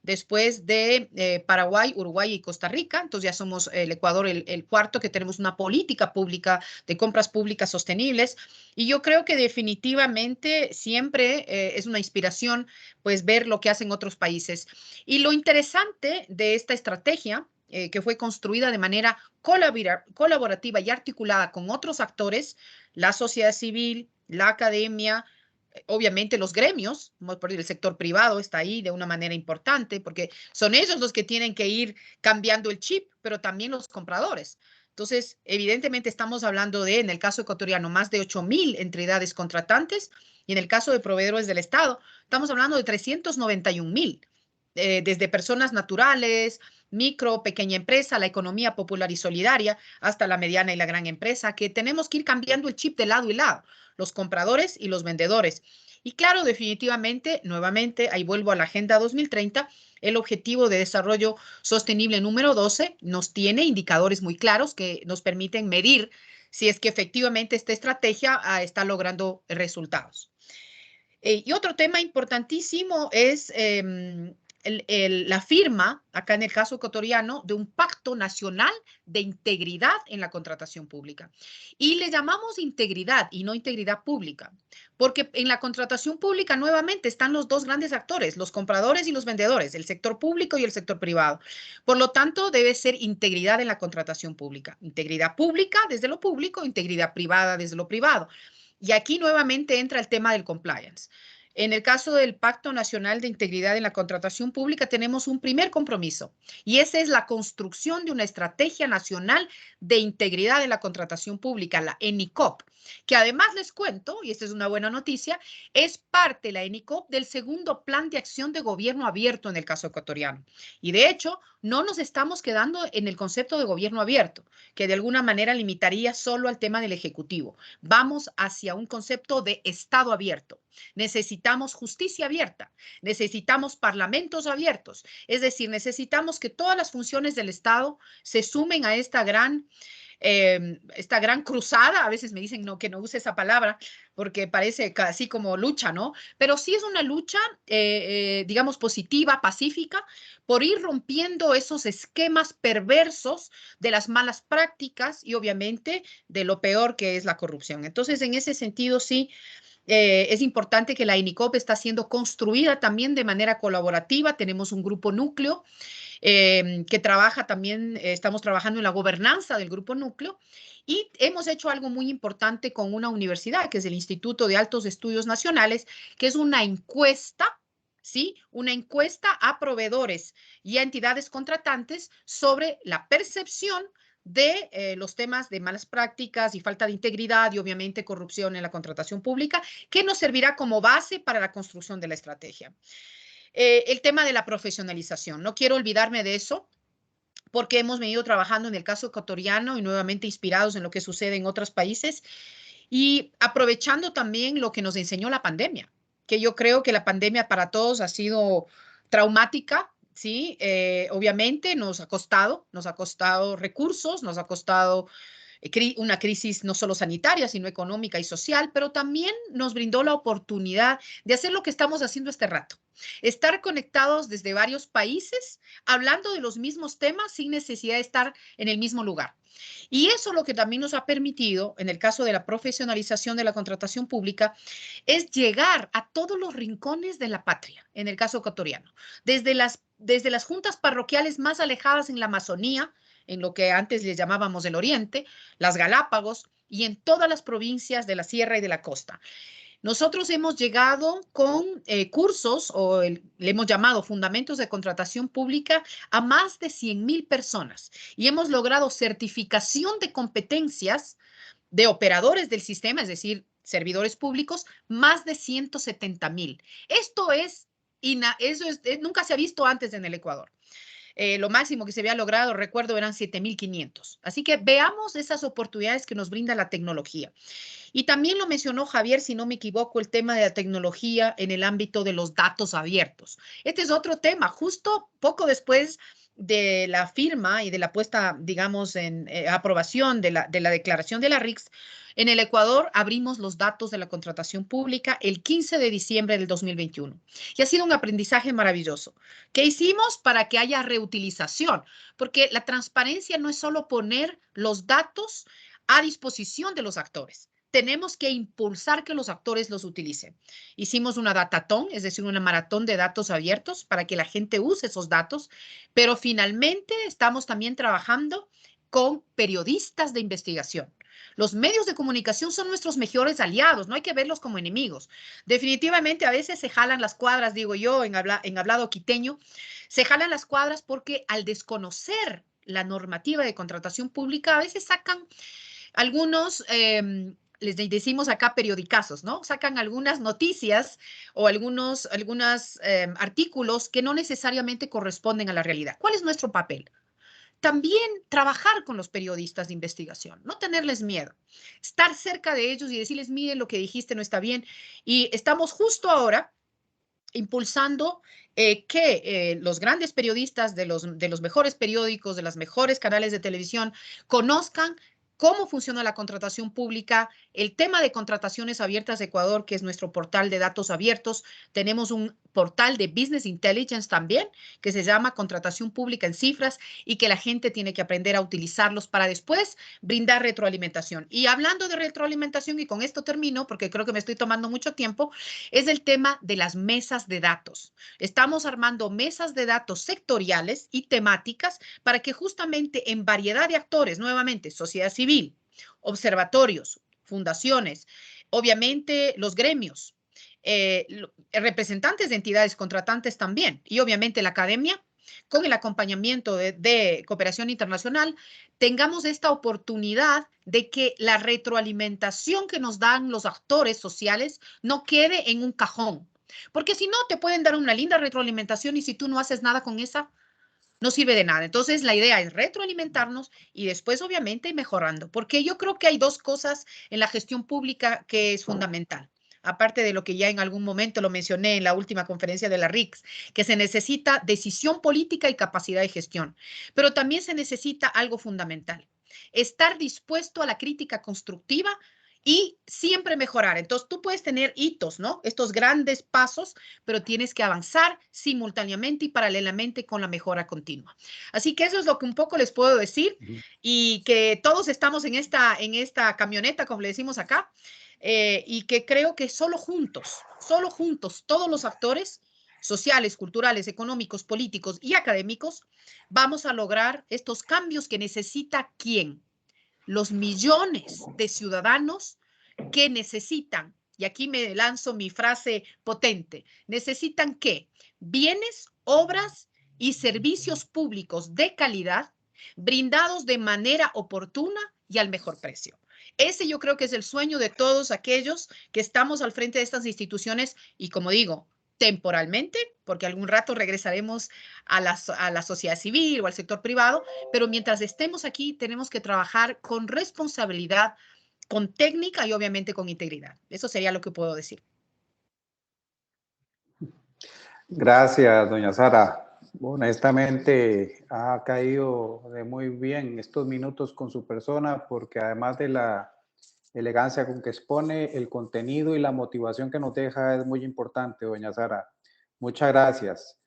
después de Paraguay, Uruguay y Costa Rica. Entonces ya somos el Ecuador el 4º que tenemos una política pública de compras públicas sostenibles. Y yo creo que definitivamente siempre es una inspiración pues ver lo que hacen otros países. Y lo interesante de esta estrategia que fue construida de manera colaborativa y articulada con otros actores, la sociedad civil, la academia, obviamente los gremios, el sector privado está ahí de una manera importante porque son ellos los que tienen que ir cambiando el chip, pero también los compradores. Entonces, evidentemente estamos hablando de, en el caso ecuatoriano, más de 8,000 entidades contratantes y en el caso de proveedores del Estado, estamos hablando de 391,000, desde personas naturales, micro, pequeña empresa, la economía popular y solidaria, hasta la mediana y la gran empresa, que tenemos que ir cambiando el chip de lado y lado, los compradores y los vendedores. Y claro, definitivamente, nuevamente, ahí vuelvo a la Agenda 2030, el Objetivo de Desarrollo Sostenible número 12 nos tiene indicadores muy claros que nos permiten medir si es que efectivamente esta estrategia está logrando resultados. Y otro tema importantísimo es la firma, acá en el caso ecuatoriano, de un pacto nacional de integridad en la contratación pública. Y le llamamos integridad y no integridad pública, porque en la contratación pública nuevamente están los 2 grandes actores, los compradores y los vendedores, el sector público y el sector privado. Por lo tanto, debe ser integridad en la contratación pública. Integridad pública desde lo público, integridad privada desde lo privado. Y aquí nuevamente entra el tema del compliance. En el caso del Pacto Nacional de Integridad en la Contratación Pública tenemos un primer compromiso y ese es la construcción de una estrategia nacional de integridad en la contratación pública, la ENICOP, que además les cuento, y esta es una buena noticia, es parte la ENICOP del segundo plan de acción de gobierno abierto en el caso ecuatoriano. Y de hecho, no nos estamos quedando en el concepto de gobierno abierto, que de alguna manera limitaría solo al tema del Ejecutivo. Vamos hacia un concepto de Estado abierto. Necesitamos justicia abierta, necesitamos parlamentos abiertos, es decir, necesitamos que todas las funciones del Estado se sumen a esta gran cruzada. A veces me dicen no, que no use esa palabra porque parece casi como lucha, ¿no? Pero sí es una lucha, digamos, positiva, pacífica, por ir rompiendo esos esquemas perversos de las malas prácticas y obviamente de lo peor que es la corrupción. Entonces, en ese sentido, sí, es importante que la ENICOP está siendo construida también de manera colaborativa. Tenemos un grupo núcleo que trabaja también, estamos trabajando en la gobernanza del grupo núcleo y hemos hecho algo muy importante con una universidad, que es el Instituto de Altos Estudios Nacionales, que es una encuesta, ¿sí? Una encuesta a proveedores y a entidades contratantes sobre la percepción de los temas de malas prácticas y falta de integridad y obviamente corrupción en la contratación pública, que nos servirá como base para la construcción de la estrategia. El tema de la profesionalización, no quiero olvidarme de eso, porque hemos venido trabajando en el caso ecuatoriano y nuevamente inspirados en lo que sucede en otros países y aprovechando también lo que nos enseñó la pandemia, que yo creo que la pandemia para todos ha sido traumática. Sí, obviamente nos ha costado recursos, nos ha costado una crisis no solo sanitaria, sino económica y social, pero también nos brindó la oportunidad de hacer lo que estamos haciendo este rato. Estar conectados desde varios países, hablando de los mismos temas sin necesidad de estar en el mismo lugar. Y eso lo que también nos ha permitido, en el caso de la profesionalización de la contratación pública, es llegar a todos los rincones de la patria, en el caso ecuatoriano. Desde las juntas parroquiales más alejadas en la Amazonía, en lo que antes les llamábamos el Oriente, las Galápagos y en todas las provincias de la Sierra y de la Costa. Nosotros hemos llegado con cursos, le hemos llamado Fundamentos de Contratación Pública, a más de 100,000 personas y hemos logrado certificación de competencias de operadores del sistema, es decir, servidores públicos, más de 170,000. Esto nunca se ha visto antes en el Ecuador. Lo máximo que se había logrado, recuerdo, eran 7,500. Así que veamos esas oportunidades que nos brinda la tecnología. Y también lo mencionó Javier, si no me equivoco, el tema de la tecnología en el ámbito de los datos abiertos. Este es otro tema. Justo poco después de la firma y de la puesta, digamos, en aprobación de la declaración de la RICS, en el Ecuador abrimos los datos de la contratación pública el 15 de diciembre del 2021. Y ha sido un aprendizaje maravilloso. ¿Qué hicimos para que haya reutilización? Porque la transparencia no es solo poner los datos a disposición de los actores. Tenemos que impulsar que los actores los utilicen. Hicimos una datatón, es decir, una maratón de datos abiertos para que la gente use esos datos, pero finalmente estamos también trabajando con periodistas de investigación. Los medios de comunicación son nuestros mejores aliados, no hay que verlos como enemigos. Definitivamente a veces se jalan las cuadras, digo yo, en hablado quiteño, se jalan las cuadras porque al desconocer la normativa de contratación pública, a veces sacan algunos, les decimos acá periodicazos, ¿no? Sacan algunas noticias o algunos artículos que no necesariamente corresponden a la realidad. ¿Cuál es nuestro papel? También trabajar con los periodistas de investigación, no tenerles miedo, estar cerca de ellos y decirles, miren, lo que dijiste no está bien. Y estamos justo ahora impulsando que los grandes periodistas de los mejores periódicos, de los mejores canales de televisión, conozcan cómo funciona la contratación pública, el tema de contrataciones abiertas de Ecuador, que es nuestro portal de datos abiertos. Tenemos un portal de Business Intelligence también, que se llama Contratación Pública en Cifras, y que la gente tiene que aprender a utilizarlos para después brindar retroalimentación. Y hablando de retroalimentación, y con esto termino, porque creo que me estoy tomando mucho tiempo, es el tema de las mesas de datos. Estamos armando mesas de datos sectoriales y temáticas para que justamente en variedad de actores, nuevamente, sociedad civil, observatorios, fundaciones, obviamente los gremios, representantes de entidades contratantes también, y obviamente la academia, con el acompañamiento de cooperación internacional, tengamos esta oportunidad de que la retroalimentación que nos dan los actores sociales no quede en un cajón. Porque si no, te pueden dar una linda retroalimentación y si tú no haces nada con esa, no sirve de nada. Entonces, la idea es retroalimentarnos y después, obviamente, ir mejorando. Porque yo creo que hay dos cosas en la gestión pública que es fundamental. Aparte de lo que ya en algún momento lo mencioné en la última conferencia de la RICS, que se necesita decisión política y capacidad de gestión. Pero también se necesita algo fundamental, estar dispuesto a la crítica constructiva y siempre mejorar. Entonces, tú puedes tener hitos, ¿no? Estos grandes pasos, pero tienes que avanzar simultáneamente y paralelamente con la mejora continua. Así que eso es lo que un poco les puedo decir y que todos estamos en esta camioneta, como le decimos acá, y que creo que solo juntos, todos los actores sociales, culturales, económicos, políticos y académicos, vamos a lograr estos cambios que necesita ¿quién? Los millones de ciudadanos que necesitan, y aquí me lanzo mi frase potente, necesitan ¿qué? Bienes, obras y servicios públicos de calidad, brindados de manera oportuna y al mejor precio. Ese yo creo que es el sueño de todos aquellos que estamos al frente de estas instituciones y, como digo, temporalmente, porque algún rato regresaremos a la sociedad civil o al sector privado, pero mientras estemos aquí tenemos que trabajar con responsabilidad, con técnica y obviamente con integridad. Eso sería lo que puedo decir. Gracias, doña Sara. Honestamente, ha caído de muy bien estos minutos con su persona, porque además de la elegancia con que expone, el contenido y la motivación que nos deja es muy importante, doña Sara. Muchas gracias.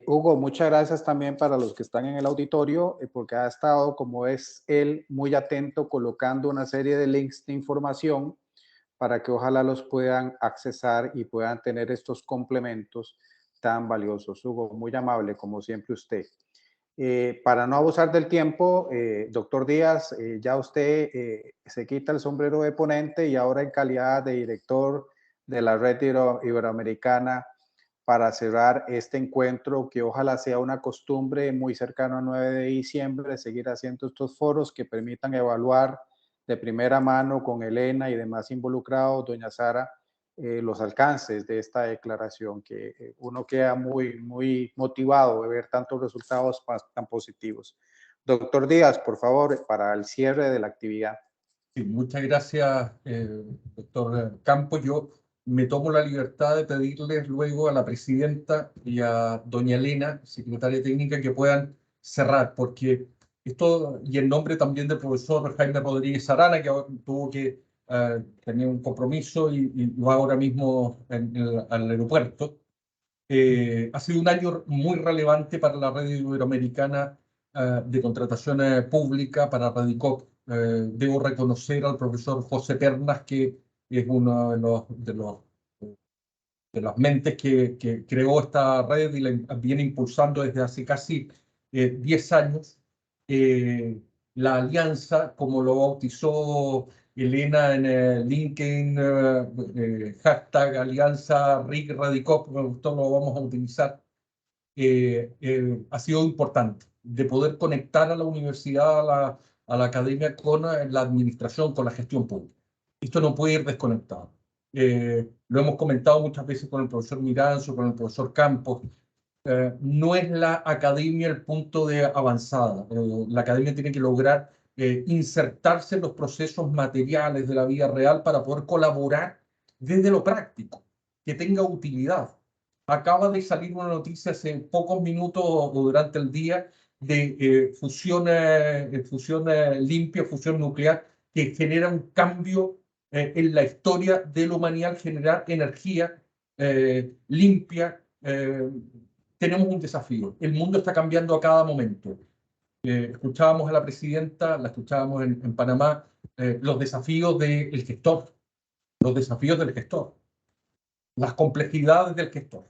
Hugo, muchas gracias también para los que están en el auditorio, porque ha estado, como es él, muy atento colocando una serie de links de información para que ojalá los puedan accesar y puedan tener estos complementos tan valiosos. Hugo, muy amable, como siempre usted. Para no abusar del tiempo, doctor Díaz, ya usted se quita el sombrero de ponente y ahora en calidad de director de la Red Iberoamericana para cerrar este encuentro, que ojalá sea una costumbre muy cercana al 9 de diciembre, seguir haciendo estos foros que permitan evaluar de primera mano con Elena y demás involucrados, doña Sara, los alcances de esta declaración, que uno queda muy motivado de ver tantos resultados tan positivos. Doctor Díaz, por favor, para el cierre de la actividad. Sí, muchas gracias, doctor Campos. Yo me tomo la libertad de pedirles luego a la presidenta y a doña Elena, secretaria técnica, que puedan cerrar, porque esto, y en nombre también del profesor Jaime Rodríguez Arana, que tuvo que tener un compromiso y va ahora mismo al aeropuerto. Ha sido un año muy relevante para la red iberoamericana de contrataciones públicas, para Radicop. Debo reconocer al profesor José Pernas, que es uno de las mentes que creó esta red y la viene impulsando desde hace casi 10 años. La alianza, como lo bautizó Elena en LinkedIn, hashtag alianza RIC Radicop, me gustó, lo vamos a utilizar, ha sido importante, de poder conectar a la universidad, a la academia con la administración, con la gestión pública. Esto no puede ir desconectado. Lo hemos comentado muchas veces con el profesor Miranzo, con el profesor Campos. No es la academia el punto de avanzada. La academia tiene que lograr insertarse en los procesos materiales de la vida real para poder colaborar desde lo práctico, que tenga utilidad. Acaba de salir una noticia hace pocos minutos o durante el día de fusión limpia, fusión nuclear, que genera un cambio en la historia de la humanidad, generar energía limpia. Tenemos un desafío. El mundo está cambiando a cada momento. Escuchábamos a la presidenta, la escuchábamos en Panamá, los desafíos del gestor, los desafíos del gestor, las complejidades del gestor,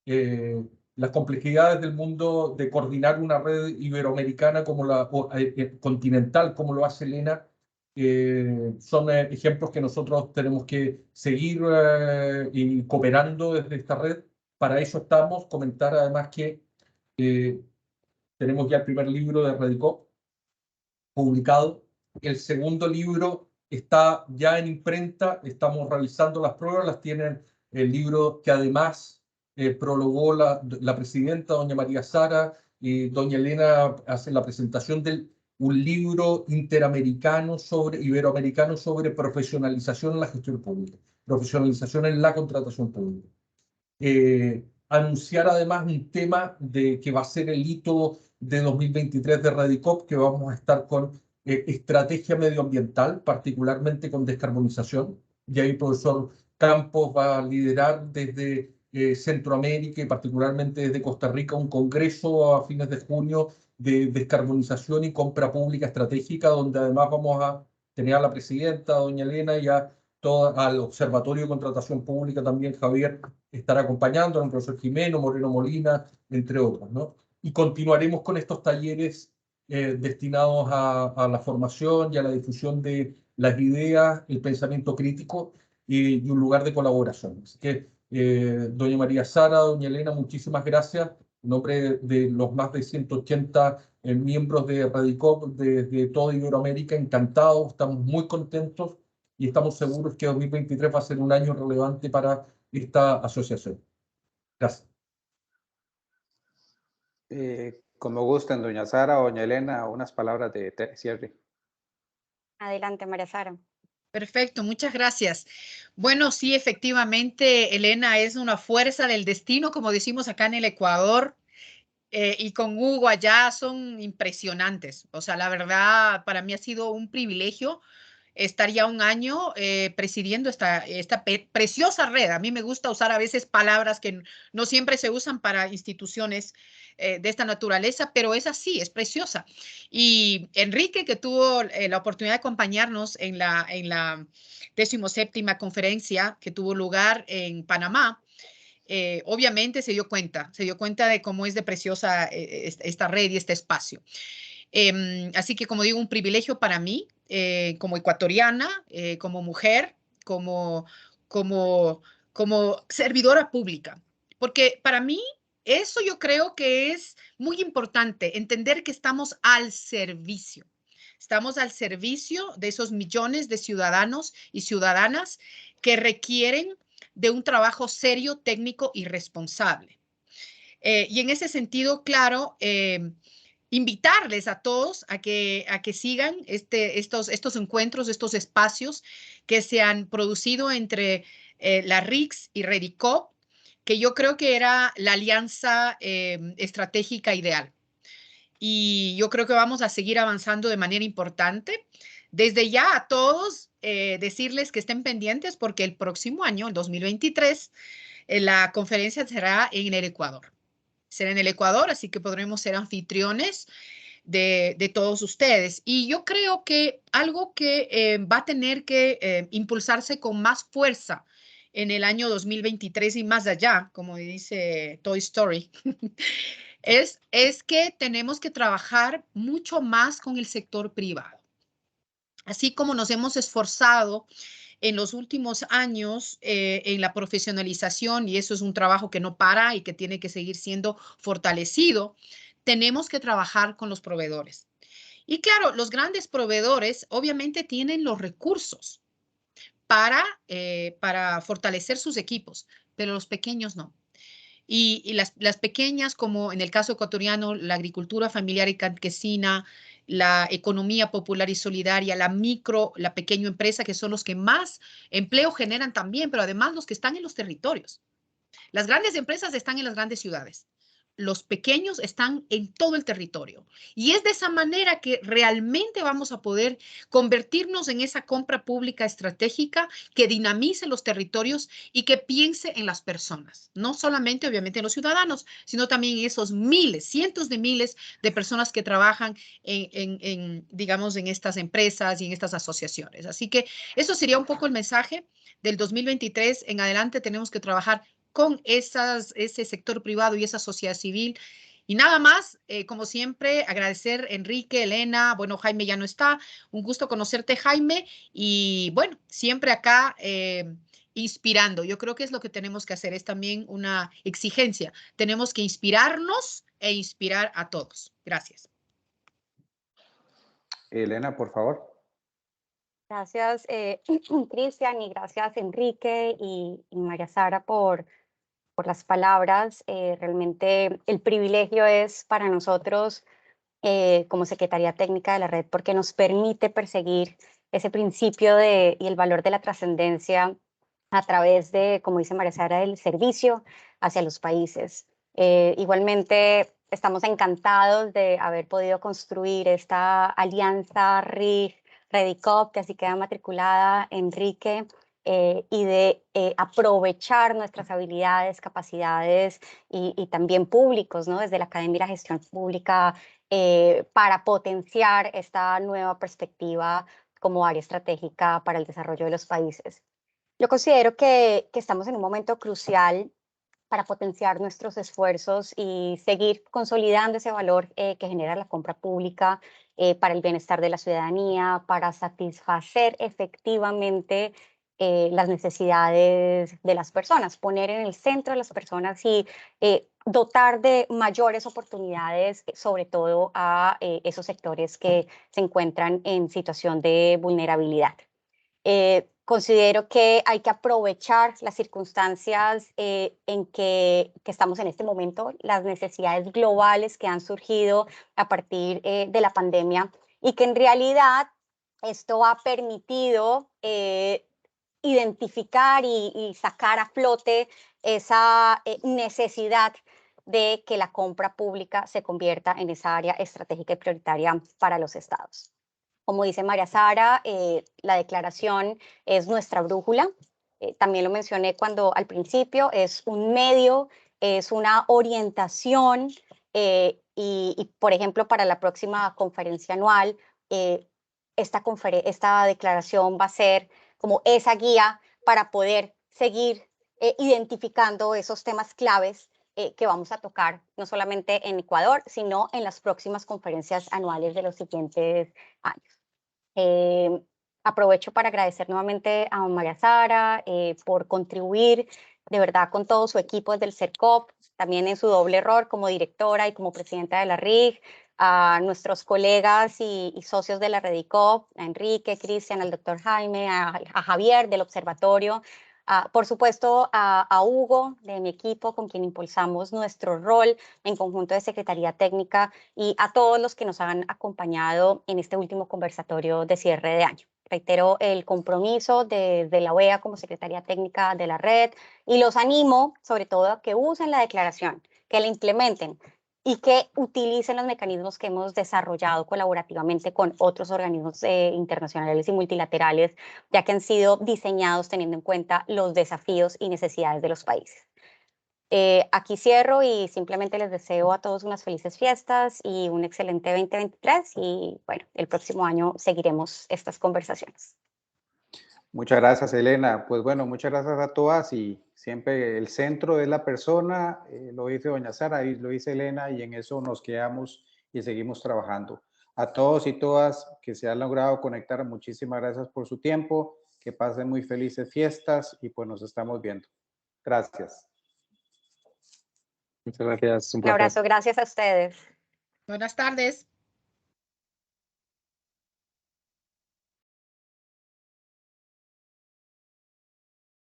las complejidades del mundo de coordinar una red iberoamericana como continental, como lo hace Elena. Son ejemplos que nosotros tenemos que seguir y cooperando desde esta red. Para eso estamos. Comentar además que tenemos ya el primer libro de Radicop publicado. El segundo libro está ya en imprenta. Estamos realizando las pruebas. Las tienen el libro que además prologó la presidenta, doña María Sara, y doña Elena hacen la presentación de un libro interamericano iberoamericano sobre profesionalización en la gestión pública, profesionalización en la contratación pública. Anunciar además un tema que va a ser el hito de 2023 de Radicop, que vamos a estar con estrategia medioambiental, particularmente con descarbonización. Y ahí el profesor Campos va a liderar desde Centroamérica y particularmente desde Costa Rica un congreso a fines de junio de descarbonización y compra pública estratégica, donde además vamos a tener a la presidenta, doña Elena, y al Observatorio de Contratación Pública también Javier estará acompañando, el profesor Jimeno, Moreno Molina, entre otros, ¿no? Y continuaremos con estos talleres destinados a la formación y a la difusión de las ideas, el pensamiento crítico y un lugar de colaboración. Así que, doña María Sara, doña Elena, muchísimas gracias. En nombre de los más de 180 miembros de Radicop de toda Iberoamérica, encantados, estamos muy contentos y estamos seguros que 2023 va a ser un año relevante para esta asociación. Gracias. Como gusten, doña Sara o doña Elena, unas palabras de cierre. Adelante, María Sara. Perfecto, muchas gracias. Bueno, sí, efectivamente, Elena es una fuerza del destino, como decimos acá en el Ecuador. y con Hugo allá son impresionantes. O sea, la verdad, para mí ha sido un privilegio estar ya un año presidiendo esta preciosa red. A mí me gusta usar a veces palabras que no siempre se usan para instituciones de esta naturaleza, pero es así, es preciosa. Y Enrique, que tuvo la oportunidad de acompañarnos en la 17ª conferencia que tuvo lugar en Panamá, obviamente se dio cuenta de cómo es de preciosa esta red y este espacio. Así que, como digo, un privilegio para mí, como ecuatoriana, como mujer, como servidora pública, porque para mí eso yo creo que es muy importante, entender que estamos al servicio. Estamos al servicio de esos millones de ciudadanos y ciudadanas que requieren de un trabajo serio, técnico y responsable. Y en ese sentido, claro, invitarles a todos a que sigan estos encuentros, estos espacios que se han producido entre la RICS y Redicop, que yo creo que era la alianza estratégica ideal. Y yo creo que vamos a seguir avanzando de manera importante. Desde ya a todos decirles que estén pendientes porque el próximo año, el 2023, la conferencia será en el Ecuador. Será en el Ecuador, así que podremos ser anfitriones de todos ustedes. Y yo creo que algo que va a tener que impulsarse con más fuerza en el año 2023 y más allá, como dice Toy Story, es que tenemos que trabajar mucho más con el sector privado. Así como nos hemos esforzado en los últimos años en la profesionalización, y eso es un trabajo que no para y que tiene que seguir siendo fortalecido, tenemos que trabajar con los proveedores. Y claro, los grandes proveedores obviamente tienen los recursos para fortalecer sus equipos, pero los pequeños no. Y las pequeñas, como en el caso ecuatoriano, la agricultura familiar y campesina, la economía popular y solidaria, la pequeña empresa, que son los que más empleo generan también, pero además los que están en los territorios. Las grandes empresas están en las grandes ciudades. Los pequeños están en todo el territorio. Y es de esa manera que realmente vamos a poder convertirnos en esa compra pública estratégica que dinamice los territorios y que piense en las personas. No solamente, obviamente, en los ciudadanos, sino también en esos miles, cientos de miles de personas que trabajan digamos, en estas empresas y en estas asociaciones. Así que eso sería un poco el mensaje del 2023. En adelante tenemos que trabajar con ese sector privado y esa sociedad civil. Y nada más, como siempre, agradecer Enrique, Elena, bueno, Jaime ya no está, un gusto conocerte, Jaime, y bueno, siempre acá inspirando. Yo creo que es lo que tenemos que hacer, es también una exigencia. Tenemos que inspirarnos e inspirar a todos. Gracias. Elena, por favor. Gracias, Cristian, y gracias, Enrique y María Sara, por las palabras. Realmente el privilegio es para nosotros como Secretaría Técnica de la Red, porque nos permite perseguir ese principio y el valor de la trascendencia a través de, como dice María Sara, del servicio hacia los países. Igualmente, estamos encantados de haber podido construir esta alianza RIG-Redicop, que así queda matriculada, Enrique, y de aprovechar nuestras habilidades, capacidades y también públicos, ¿no? Desde la Academia y la Gestión Pública, para potenciar esta nueva perspectiva como área estratégica para el desarrollo de los países. Yo considero que estamos en un momento crucial para potenciar nuestros esfuerzos y seguir consolidando ese valor que genera la compra pública para el bienestar de la ciudadanía, para satisfacer efectivamente las necesidades de las personas, poner en el centro a las personas y dotar de mayores oportunidades, sobre todo a esos sectores que se encuentran en situación de vulnerabilidad. Considero que hay que aprovechar las circunstancias en que estamos en este momento, las necesidades globales que han surgido a partir de la pandemia y que en realidad esto ha permitido identificar y sacar a flote esa necesidad de que la compra pública se convierta en esa área estratégica y prioritaria para los estados. Como dice María Sara, la declaración es nuestra brújula. También lo mencioné al principio, es un medio, es una orientación y, por ejemplo, para la próxima conferencia anual, esta declaración va a ser como esa guía para poder seguir identificando esos temas claves que vamos a tocar, no solamente en Ecuador, sino en las próximas conferencias anuales de los siguientes años. Aprovecho para agradecer nuevamente a María Sara por contribuir de verdad con todo su equipo desde el CERCOP, también en su doble rol como directora y como presidenta de la RIG, a nuestros colegas y socios de la Redicop, a Enrique, Cristian, al doctor Jaime, a Javier del observatorio, por supuesto a Hugo de mi equipo con quien impulsamos nuestro rol en conjunto de Secretaría Técnica y a todos los que nos han acompañado en este último conversatorio de cierre de año. Reitero el compromiso de la OEA como Secretaría Técnica de la red y los animo sobre todo a que usen la declaración, que la implementen y que utilicen los mecanismos que hemos desarrollado colaborativamente con otros organismos internacionales y multilaterales, ya que han sido diseñados teniendo en cuenta los desafíos y necesidades de los países. Aquí cierro y simplemente les deseo a todos unas felices fiestas y un excelente 2023 y bueno, el próximo año seguiremos estas conversaciones. Muchas gracias, Elena. Pues bueno, muchas gracias a todas y siempre el centro es la persona, lo dice doña Sara y lo dice Elena y en eso nos quedamos y seguimos trabajando. A todos y todas que se han logrado conectar, muchísimas gracias por su tiempo, que pasen muy felices fiestas y pues nos estamos viendo. Gracias. Muchas gracias. Un abrazo, gracias a ustedes. Buenas tardes.